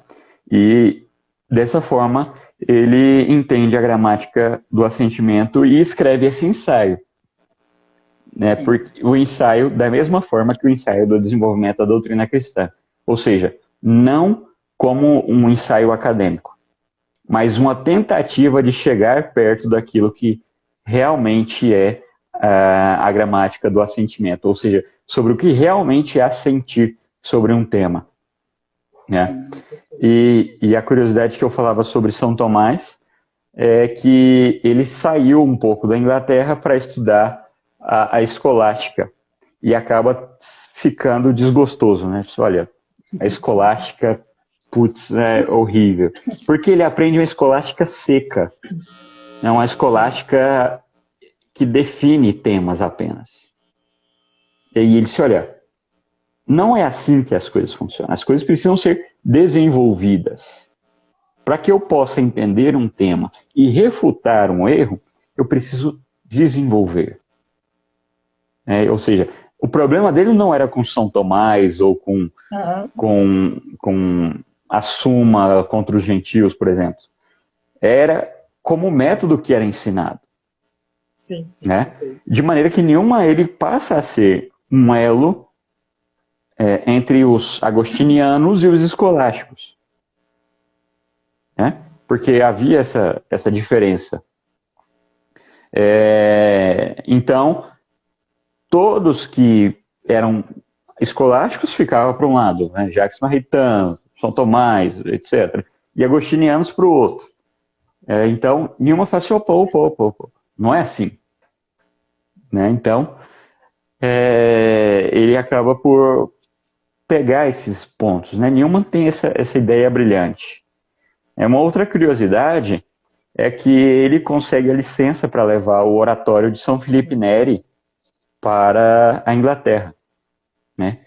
E dessa forma ele entende a gramática do assentimento e escreve esse ensaio. Né? Porque o ensaio, da mesma forma que o ensaio do desenvolvimento da doutrina cristã. Ou seja, não como um ensaio acadêmico, mas uma tentativa de chegar perto daquilo que realmente é a gramática do assentimento. Ou seja, sobre o que realmente é assentir sobre um tema. Né? E a curiosidade que eu falava sobre São Tomás, é que ele saiu um pouco da Inglaterra para estudar a escolástica e acaba ficando desgostoso, né? Olha, a escolástica, putz, é horrível. Porque ele aprende uma escolástica seca, é uma escolástica que define temas apenas. E aí ele disse, olha, não é assim que as coisas funcionam. As coisas precisam ser desenvolvidas. Para que eu possa entender um tema e refutar um erro, eu preciso desenvolver. Ou seja, o problema dele não era com São Tomás ou com a Suma contra os gentios, por exemplo. Era como o método que era ensinado. Sim. Né? De maneira que nenhuma ele passa a ser um elo entre os agostinianos e os escolásticos. Né? Porque havia essa diferença. Então, todos que eram escolásticos ficavam para um lado, né? Jacques Maritain, São Tomás, etc. E agostinianos para o outro. Então, nenhuma fala assim, opa. Não é assim. Né? Então, ele acaba por pegar esses pontos. Né? Newman tem essa ideia brilhante. Uma outra curiosidade é que ele consegue a licença para levar o oratório de São Felipe Neri para a Inglaterra. Né?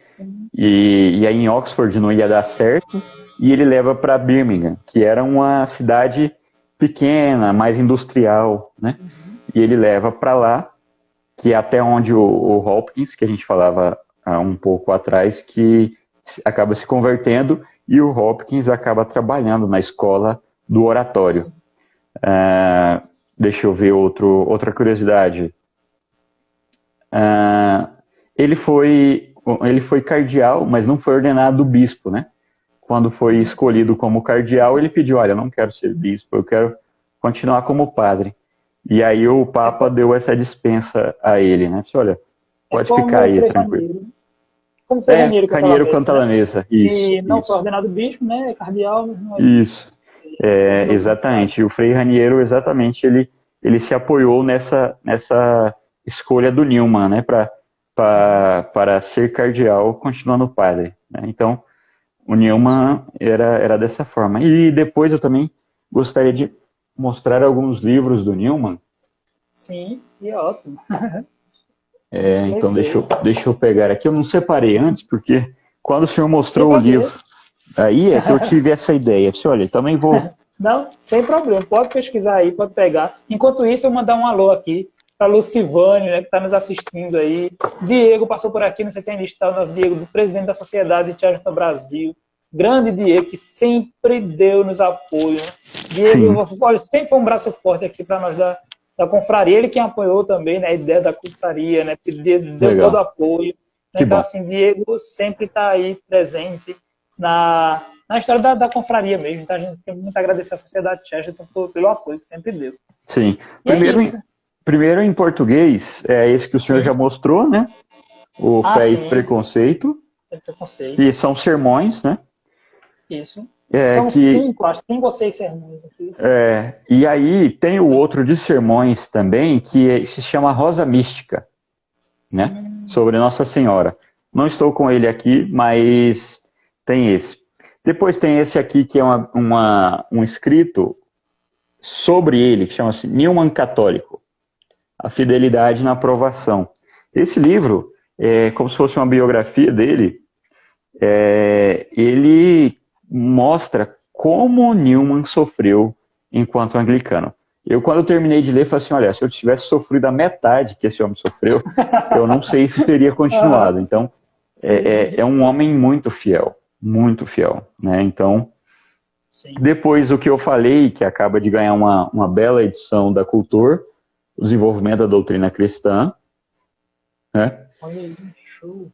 E aí em Oxford não ia dar certo, e ele leva para Birmingham, que era uma cidade pequena, mais industrial, né? E ele leva para lá, que é até onde o Hopkins, que a gente falava um pouco atrás, que acaba se convertendo, e o Hopkins acaba trabalhando na escola do oratório. Deixa eu ver outra curiosidade. Ele foi cardeal, mas não foi ordenado bispo, né? Quando foi escolhido como cardeal, ele pediu, olha, eu não quero ser bispo, eu quero continuar como padre. E aí o Papa deu essa dispensa a ele, né? Disse, olha, pode ficar aí, tranquilo. Como foi Raniero Cantalamessa, isso. E não foi ordenado bispo, né? Cardeal. Isso, exatamente. E o Frei Raniero, exatamente, ele se apoiou nessa escolha do Newman, né? Para ser cardeal, continuando padre. Né? Então, o Newman era dessa forma. E depois eu também gostaria de mostrar alguns livros do Newman. Sim, ótimo. Então deixa eu pegar aqui. Eu não separei antes, porque quando o senhor mostrou o livro, aí é que eu tive essa ideia. Eu disse, olha, também vou... Não, sem problema. Pode pesquisar aí, pode pegar. Enquanto isso, eu vou mandar um alô aqui para Lucivane, né, que está nos assistindo aí. Diego passou por aqui, não sei se ainda está o nosso Diego, do presidente da Sociedade de Teatro no Brasil. Grande Diego, que sempre deu-nos apoio. Diego, olha, sempre foi um braço forte aqui para nós da confraria. Ele que apoiou também, né, a ideia da confraria, né, deu todo o apoio. Então, assim, Diego sempre está aí presente na história da confraria mesmo. Então, a gente tem muito a agradecer à Sociedade Chesterton pelo apoio que sempre deu. Sim. Primeiro em português, é esse que o senhor já mostrou, né? O Fé e Preconceito. Que são sermões, né? Isso. São 5 ou 6 sermões. E aí tem o outro de sermões também, que se chama Rosa Mística, né? Sobre Nossa Senhora. Não estou com ele aqui, mas tem esse. Depois tem esse aqui, que é um escrito sobre ele, que chama-se Newman Católico, a fidelidade na aprovação. Esse livro é como se fosse uma biografia dele. Ele mostra como Newman sofreu enquanto anglicano. Quando eu terminei de ler, falei assim, olha, se eu tivesse sofrido a metade que esse homem sofreu, eu não sei se teria continuado. Então, é um homem muito fiel, né? Então, depois o que eu falei, que acaba de ganhar uma bela edição da Cultura, o desenvolvimento da doutrina cristã, né? Olha aí, show.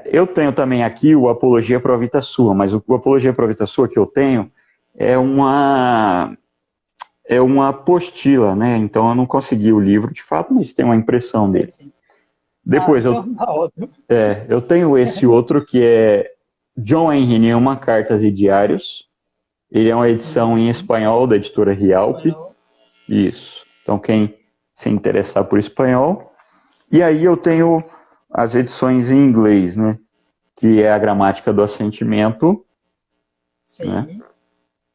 Eu tenho também aqui o Apologia Pro Vita Sua, mas o Apologia Pro Vita Sua que eu tenho é uma apostila, né? Então eu não consegui o livro de fato, mas tem uma impressão dele. Sim. Depois eu tenho esse outro que é John Henry Newman, Cartas e Diários, Ele é uma edição em espanhol da editora Rialp. Espanhol. Isso. Então, quem se interessar por espanhol. E aí eu tenho as edições em inglês, né? Que é a gramática do assentimento. Sim. Né?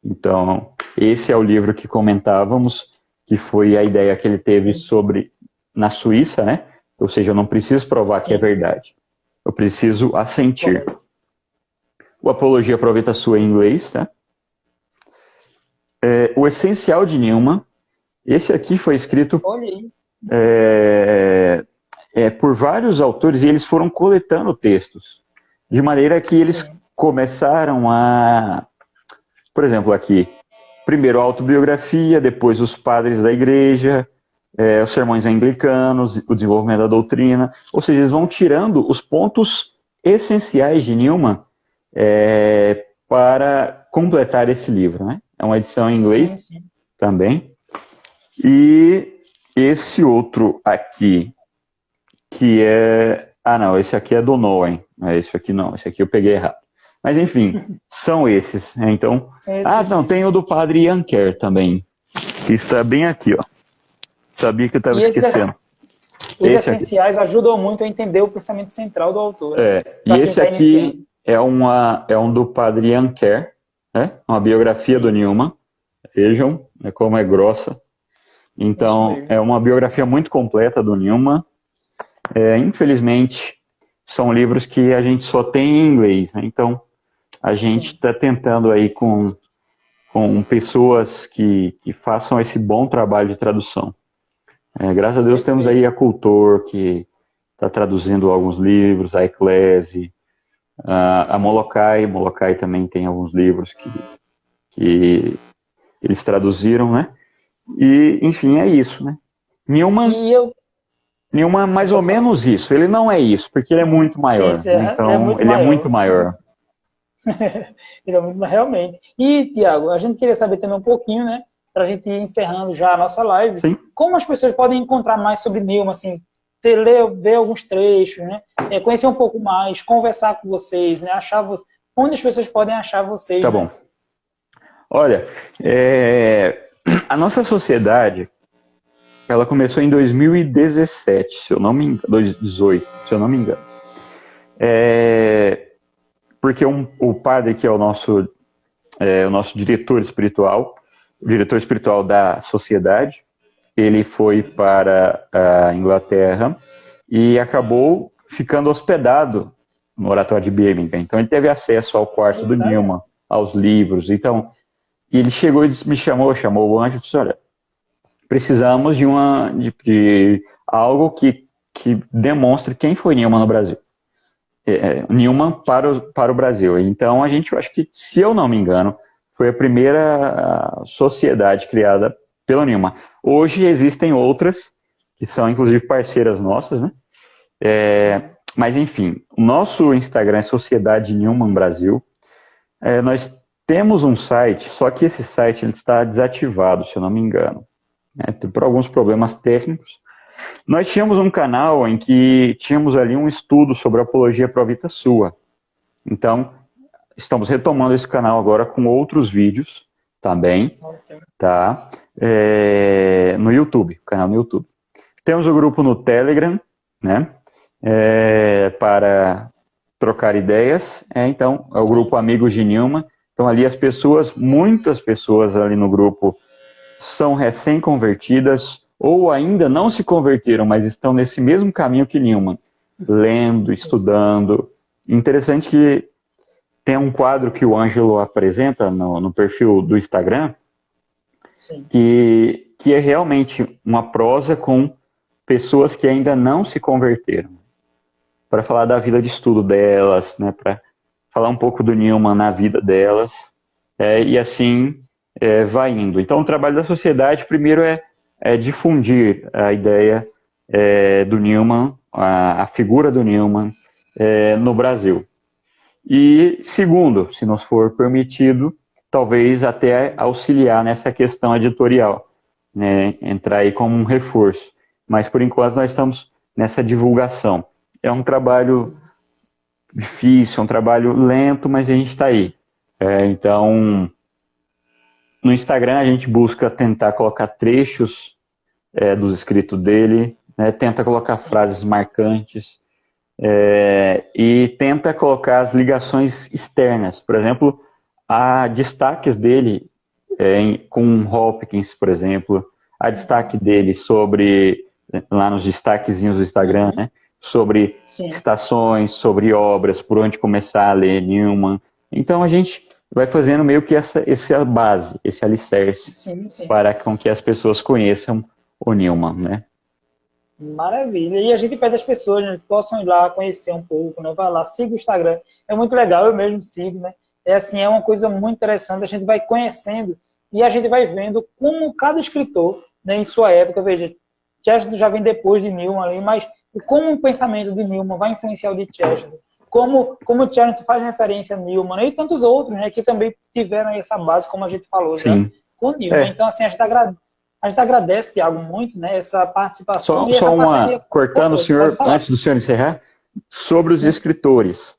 Então, esse é o livro que comentávamos, que foi a ideia que ele teve Sim. sobre na Suíça, né? Ou seja, eu não preciso provar Sim. que é verdade. Eu preciso assentir. Bom. O Apologia Proveta Sua em inglês, tá? O Essencial de Newman. Esse aqui foi escrito por vários autores e eles foram coletando textos. De maneira que eles começaram a... Por exemplo, aqui. Primeiro a autobiografia, depois os padres da igreja, os sermões anglicanos, o desenvolvimento da doutrina. Ou seja, eles vão tirando os pontos essenciais de Newman para completar esse livro, né? É uma edição em inglês também. E esse outro aqui, que é... Ah, não, esse aqui é do Noen. Esse aqui não, esse aqui eu peguei errado. Mas, enfim, são esses. Né? Então... não, tem o do padre Ian Kerr também, que está bem aqui, ó. Sabia que eu estava esquecendo. Os essenciais ajudam muito a entender o pensamento central do autor. E esse aqui é um do padre Ian Kerr, né? Uma biografia do Newman. Vejam como é grossa. Então, é uma biografia muito completa do Newman. Infelizmente, são livros que a gente só tem em inglês, né? Então, a gente está tentando aí com pessoas que façam esse bom trabalho de tradução. Graças a Deus temos aí a Cultor, que está traduzindo alguns livros, a Eclese, a Molokai. Molokai também tem alguns livros que eles traduziram, né? E, enfim, é isso, né? Newman é mais ou menos isso. Ele não é isso, porque ele é muito maior. Então, ele é muito maior. Realmente. E, Tiago, a gente queria saber também um pouquinho, né? Para a gente ir encerrando já a nossa live. Sim. Como as pessoas podem encontrar mais sobre Newman, assim, ver alguns trechos, né? Conhecer um pouco mais, conversar com vocês, né? Onde as pessoas podem achar vocês. Tá né? bom. Olha, a nossa sociedade, ela começou em 2017, se eu não me engano, 2018, se eu não me engano. Porque o padre, que é o nosso diretor espiritual, o diretor espiritual da sociedade, ele foi para a Inglaterra e acabou ficando hospedado no Oratório de Birmingham. Então ele teve acesso ao quarto do Newman, aos livros. Então, ele chegou e chamou o anjo e disse: olha, precisamos de algo que demonstre quem foi Newman no Brasil. Newman para o Brasil. Então, eu acho que, se eu não me engano, foi a primeira sociedade criada pelo Newman. Hoje existem outras, que são inclusive parceiras nossas, né? Mas, enfim, o nosso Instagram é Sociedade Newman Brasil. Nós temos um site, só que esse site ele está desativado, se eu não me engano, né? Por alguns problemas técnicos. Nós tínhamos um canal em que tínhamos ali um estudo sobre a Apologia Proveta Sua. Então, estamos retomando esse canal agora com outros vídeos também, tá? No YouTube, canal no YouTube. Temos o grupo no Telegram, né? Para trocar ideias. Então, é o grupo Amigos de Newman. Então, ali muitas pessoas ali no grupo são recém-convertidas ou ainda não se converteram, mas estão nesse mesmo caminho que Newman, lendo, estudando. Interessante que tem um quadro que o Ângelo apresenta no perfil do Instagram, que é realmente uma prosa com pessoas que ainda não se converteram, para falar da vida de estudo delas, né, para falar um pouco do Newman na vida delas, e assim vai indo. Então, o trabalho da sociedade, primeiro, é difundir a ideia do Newman, a figura do Newman no Brasil. E, segundo, se nos for permitido, talvez até auxiliar nessa questão editorial, né, entrar aí como um reforço. Mas, por enquanto, nós estamos nessa divulgação. É um trabalho difícil, é um trabalho lento, mas a gente está aí. Então, no Instagram a gente busca tentar colocar trechos dos escritos dele, né? Tenta colocar Sim. frases marcantes, e tenta colocar as ligações externas. Por exemplo, há destaques dele com Hopkins, por exemplo, há destaque dele sobre, lá nos destaquezinhos do Instagram, Uhum. né? Sobre Sim, citações, sobre obras, por onde começar a ler Newman. Então a gente vai fazendo meio que essa base, esse alicerce, sim, sim. para com que as pessoas conheçam o Newman, né? Maravilha. E a gente pede às pessoas, né, que possam ir lá conhecer um pouco, né? Vai lá, siga o Instagram. É muito legal, eu mesmo sigo, né? É assim, é uma coisa muito interessante. A gente vai conhecendo e a gente vai vendo como cada escritor, né, em sua época, veja, Chesterton já vem depois de Newman ali, mas como o pensamento de Newman vai influenciar o de Chesterton. Como Chesterton faz referência a Newman, né, e tantos outros, né, que também tiveram essa base, como a gente falou já, Sim. com Newman. Então, assim, a gente agradece, Tiago, muito, né, essa participação e Só essa uma, parceria cortando o conosco. Pode senhor, falar. antes do senhor encerrar, sobre os Sim, sim. escritores.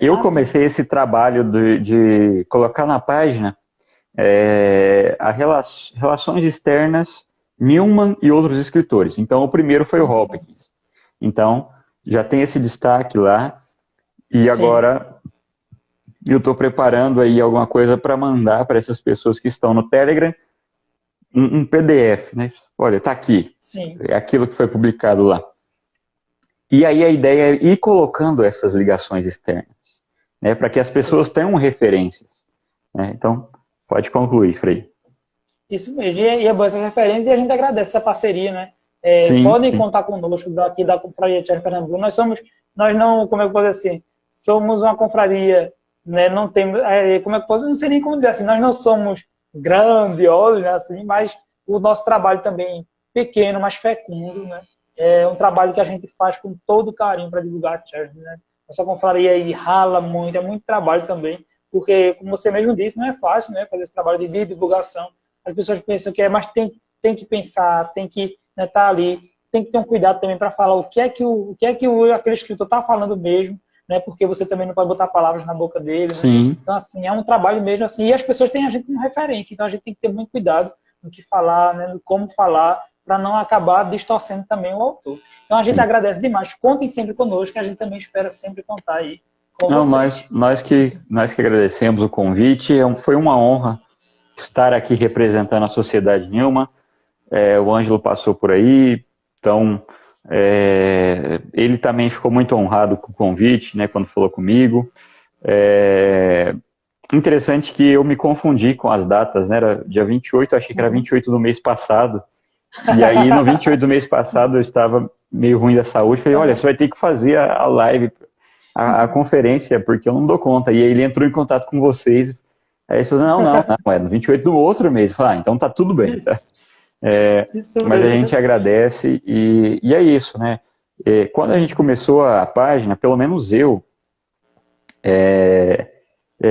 Eu Sim. comecei esse trabalho de colocar na página relações externas, Newman e outros escritores. Então, o primeiro foi o Hopkins. Então, já tem esse destaque lá. E Sim. agora, eu estou preparando aí alguma coisa para mandar para essas pessoas que estão no Telegram, um PDF, né? Olha, está aqui. Sim. É aquilo que foi publicado lá. E aí a ideia é ir colocando essas ligações externas, né? Para que as pessoas tenham referências, né? Então, pode concluir, Frei. Isso mesmo. E é boa essa referência e a gente agradece essa parceria, né? Sim, Podem sim. contar conosco daqui da Confraria de Pernambuco. Nós não, como é que eu posso dizer assim, somos uma confraria, né? Não temos, como é que eu posso, não sei nem como dizer assim, nós não somos grandiosos, né? Assim, mas o nosso trabalho também pequeno, mas fecundo, né? É um trabalho que a gente faz com todo carinho para divulgar a Charity, né? Nossa confraria aí rala muito, é muito trabalho também, porque, como você mesmo disse, não é fácil, né? Fazer esse trabalho de divulgação. As pessoas pensam que mas tem que pensar, tem que estar, né, tá ali, tem que ter um cuidado também para falar o que é que aquele escritor está falando mesmo, né? Porque você também não pode botar palavras na boca dele, né? Sim. Então, assim, é um trabalho mesmo assim, e as pessoas têm a gente como referência, então a gente tem que ter muito cuidado no que falar, né, no como falar, para não acabar distorcendo também o autor. Então a gente Sim. agradece demais, contem sempre conosco, a gente também espera sempre contar aí com Não, vocês. nós que agradecemos o convite. Foi uma honra estar aqui representando a Sociedade Newman. O Ângelo passou por aí, então ele também ficou muito honrado com o convite, né, quando falou comigo. Interessante que eu me confundi com as datas, né? Era dia 28, achei que era 28 do mês passado. E aí, no 28 do mês passado, eu estava meio ruim da saúde. Falei, olha, você vai ter que fazer a live, a conferência, porque eu não dou conta. E aí ele entrou em contato com vocês. Aí eles falaram, não, é no 28 do outro mês. Eu falei, então tá tudo bem. Tá? Isso, isso Mas a mesmo. gente agradece e é isso, né? Quando a gente começou a página, pelo menos eu,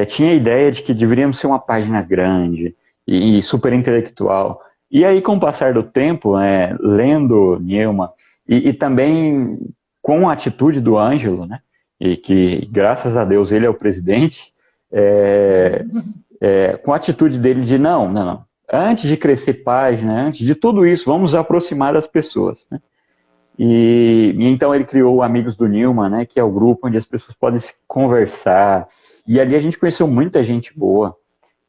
tinha a ideia de que deveríamos ser uma página grande e super intelectual. E aí, com o passar do tempo, lendo Newman e também com a atitude do Ângelo, né, e que, graças a Deus, ele é o presidente, com a atitude dele de não, antes de crescer página, antes de tudo isso, vamos nos aproximar das pessoas, né? E então ele criou o Amigos do Newman, né, que é o grupo onde as pessoas podem se conversar. E ali a gente conheceu muita gente boa.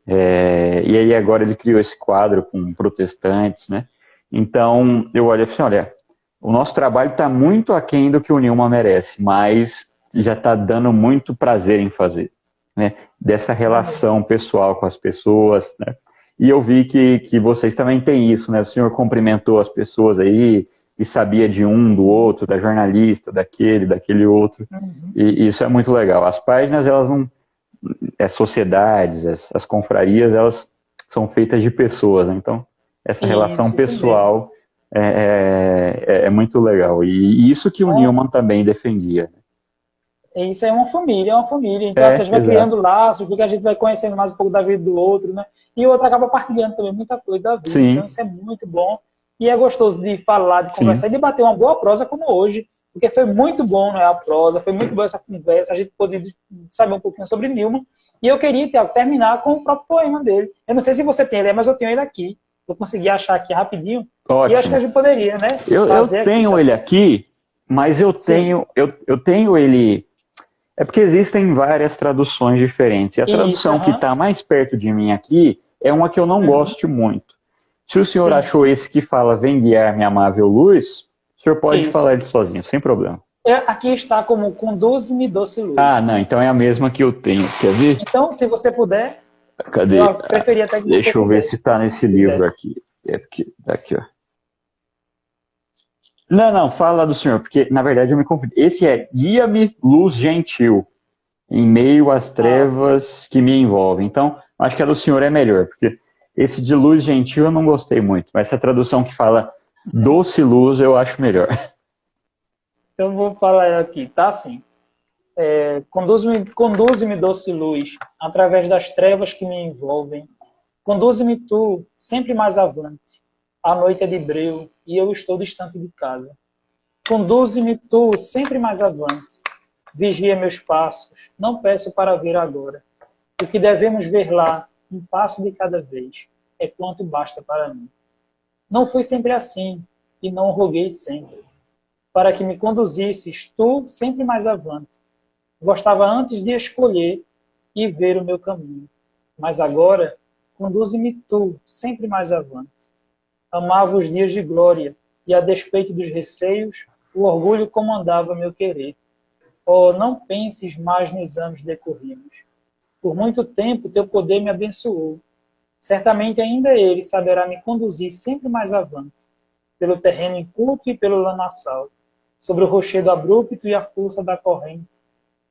E aí agora ele criou esse quadro com protestantes, né? Então eu olhei assim, olha, o nosso trabalho está muito aquém do que o Newman merece, mas já está dando muito prazer em fazer, né? Dessa relação pessoal com as pessoas, né? E eu vi que vocês também têm isso, né? O senhor cumprimentou as pessoas aí e sabia de um, do outro, da jornalista, daquele outro. E isso é muito legal. As páginas, elas não... As sociedades, as confrarias, elas são feitas de pessoas, né? Então essa relação Isso mesmo. pessoal é muito legal. E isso que o Newman também defendia. Isso é uma família, é uma família. Então, assim, a gente vai criando Exato. laços, porque a gente vai conhecendo mais um pouco da vida do outro, né? E o outro acaba partilhando também muita coisa da vida. Então, Sim, isso é muito bom. E é gostoso de falar, de sim, conversar e de bater uma boa prosa como hoje. porque foi muito bom, né, a prosa, foi muito boa essa conversa, a gente poder saber um pouquinho sobre Newman, e eu queria, Tiago, terminar com o próprio poema dele. Eu não sei se você tem ele, mas eu tenho ele aqui. Eu consegui achar aqui rapidinho, e acho que a Ótimo. gente poderia, né, Eu fazer tenho aqui. ele aqui, mas Sim. eu tenho ele. É porque existem várias traduções diferentes. E a Isso, tradução que aham. está mais perto de mim aqui é uma que eu não Uhum. gosto muito. Se o senhor Sim, achou sim. esse que fala Vem guiar-me amável luz, o senhor pode falar Isso. ele sozinho, sem problema. Aqui está como Conduze-me, doce Ah, luz. não, então é a mesma que eu tenho. Quer ver? Então, se você puder, Cadê? eu preferia até que você Deixa eu ver se fizesse, está nesse livro fizesse. aqui. É porque, tá aqui, ó. Não, não, fala do senhor, porque na verdade eu me confundi. Esse é Guia-me, luz gentil, em meio às Ah, trevas que me envolvem. Então, acho que a do senhor é melhor, porque esse de luz gentil eu não gostei muito, mas essa tradução que fala doce luz eu acho melhor. então, eu vou falar aqui, tá assim. Conduze-me, doce luz, através das trevas que me envolvem. Conduze-me tu, sempre mais avante. A noite é de breu e eu estou distante de casa. Conduze-me tu, sempre mais avante. Vigia meus passos, não peço para ver agora. O que devemos ver lá, um passo de cada vez, é quanto basta para mim. Não fui sempre assim, e não roguei sempre, para que me conduzisses tu sempre mais avante. Gostava antes de escolher e ver o meu caminho, mas agora conduze-me tu sempre mais avante. Amava os dias de glória, e a despeito dos receios, o orgulho comandava meu querer. Oh, não penses mais nos anos decorridos. Por muito tempo teu poder me abençoou. Certamente ainda ele saberá me conduzir sempre mais avante, pelo terreno inculto e pelo lamaçal, sobre o rochedo abrupto e a força da corrente,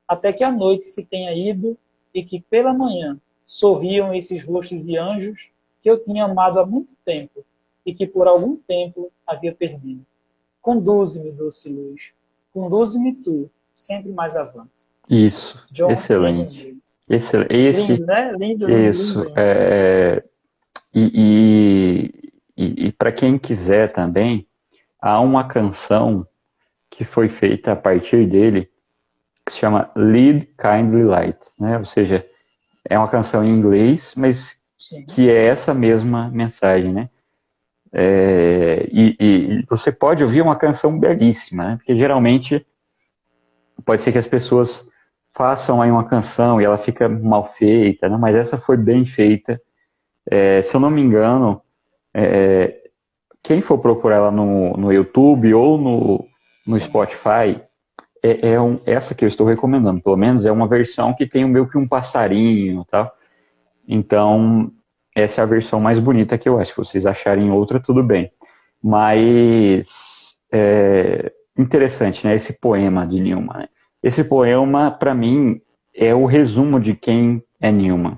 até que a noite se tenha ido e que pela manhã sorriam esses rostos de anjos que eu tinha amado há muito tempo e que por algum tempo havia perdido. Conduze-me, doce luz, conduze-me tu, sempre mais avante. Isso, John excelente. Hemingway. Excelente. Lindo, né? Lindo, lindo, Isso. lindo. E para quem quiser também, há uma canção que foi feita a partir dele, que se chama Lead Kindly Light, né? Ou seja, é uma canção em inglês, mas Sim, que é essa mesma mensagem, né? E você pode ouvir uma canção belíssima, né? Porque geralmente pode ser que as pessoas façam aí uma canção e ela fica mal feita, né? Mas essa foi bem feita. Se eu não me engano, quem for procurar ela no YouTube ou no sim. Spotify, essa que eu estou recomendando, pelo menos é uma versão que tem meio que um passarinho e tal. Então, essa é a versão mais bonita que eu acho. Se vocês acharem outra, tudo bem. Mas, interessante, né? Esse poema de Newman. Né? Esse poema, para mim, é o resumo de quem é Newman.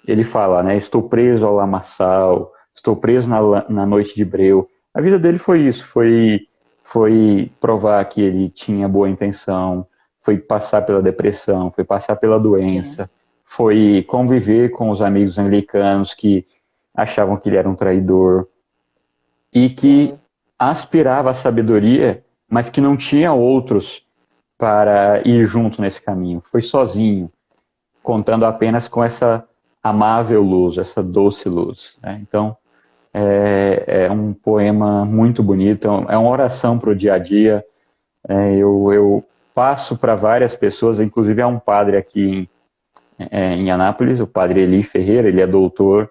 Ele fala, né? Estou preso ao lamaçal, estou preso na noite de breu. A vida dele foi isso, foi provar que ele tinha boa intenção, foi passar pela depressão, foi passar pela Sim. doença, foi conviver com os amigos anglicanos que achavam que ele era um traidor e que Sim. aspirava à sabedoria, mas que não tinha outros para ir junto nesse caminho. Foi sozinho, contando apenas com essa amável luz, essa doce luz. Né? Então, é um poema muito bonito, é uma oração para o dia a dia. Eu passo para várias pessoas, inclusive há um padre aqui em Anápolis, o padre Eli Ferreira, ele é doutor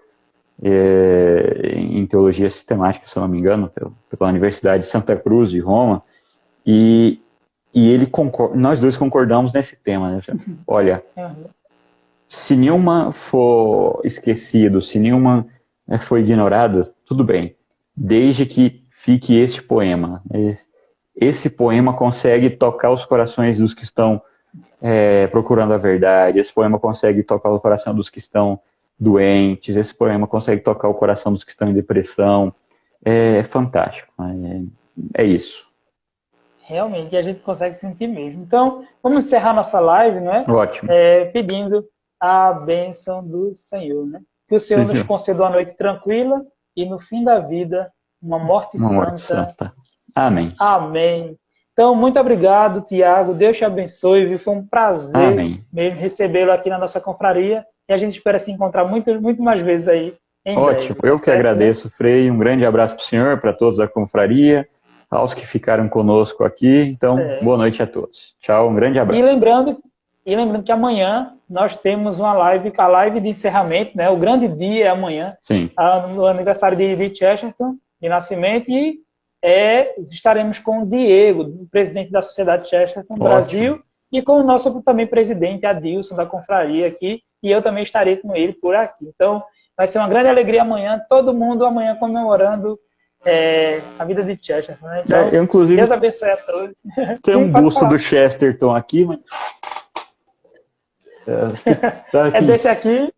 em teologia sistemática, se eu não me engano, pela Universidade de Santa Cruz de Roma, e, e ele nós dois concordamos nesse tema. Né? Olha, Uhum. se Newman for esquecido, se Newman for ignorado, tudo bem, desde que fique este poema. Esse poema consegue tocar os corações dos que estão procurando a verdade, esse poema consegue tocar o coração dos que estão doentes, esse poema consegue tocar o coração dos que estão em depressão. É fantástico. É isso. Realmente, a gente consegue sentir mesmo. Então, vamos encerrar nossa live, não é? Ótimo. Pedindo a bênção do Senhor, né? Que o Senhor Sim, nos senhor. conceda uma noite tranquila e no fim da vida uma morte Uma morte santa. santa. Amém. Amém. Então, muito obrigado, Tiago. Deus te abençoe, viu? Foi um prazer Amém. mesmo recebê-lo aqui na nossa confraria. E a gente espera se encontrar muito, muito mais vezes aí em Ótimo, breve. eu que Certo, né? agradeço, Frei. Um grande abraço para o senhor, para todos da confraria, aos que ficaram conosco aqui. Então, Certo. boa noite a todos. Tchau, um grande E abraço. lembrando que amanhã nós temos uma live, a live de encerramento, né? O grande dia é amanhã, Sim, no aniversário de Chesterton, de nascimento, e estaremos com o Diego, o presidente da Sociedade Chesterton ótimo. Brasil, e com o nosso também presidente, Adilson, da confraria aqui, e eu também estarei com ele por aqui. Então, vai ser uma grande alegria amanhã, todo mundo amanhã comemorando a vida de Chesterton. Né? Então, Eu, inclusive, Deus abençoe a todos. tem Sim, um pode busto falar. do Chesterton aqui, mas... tá aqui. É desse aqui?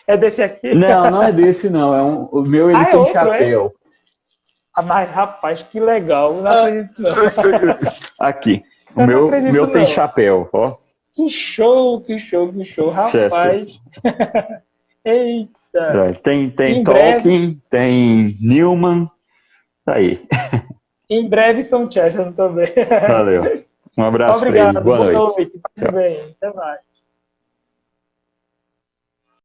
É desse aqui? Não, não é desse não. O meu ele tem outro, chapéu. Mas, rapaz, que legal. Não acredito, não. Aqui. O Eu não meu, acredito, meu tem não. chapéu, ó. Que show, que show, que show. Rapaz. Eita. Tem Em Tolkien, tem Newman. Tá aí. Em breve são Chesterton também. Valeu. Um abraço, Frei. Obrigado. Boa noite. Passe bem. Até mais.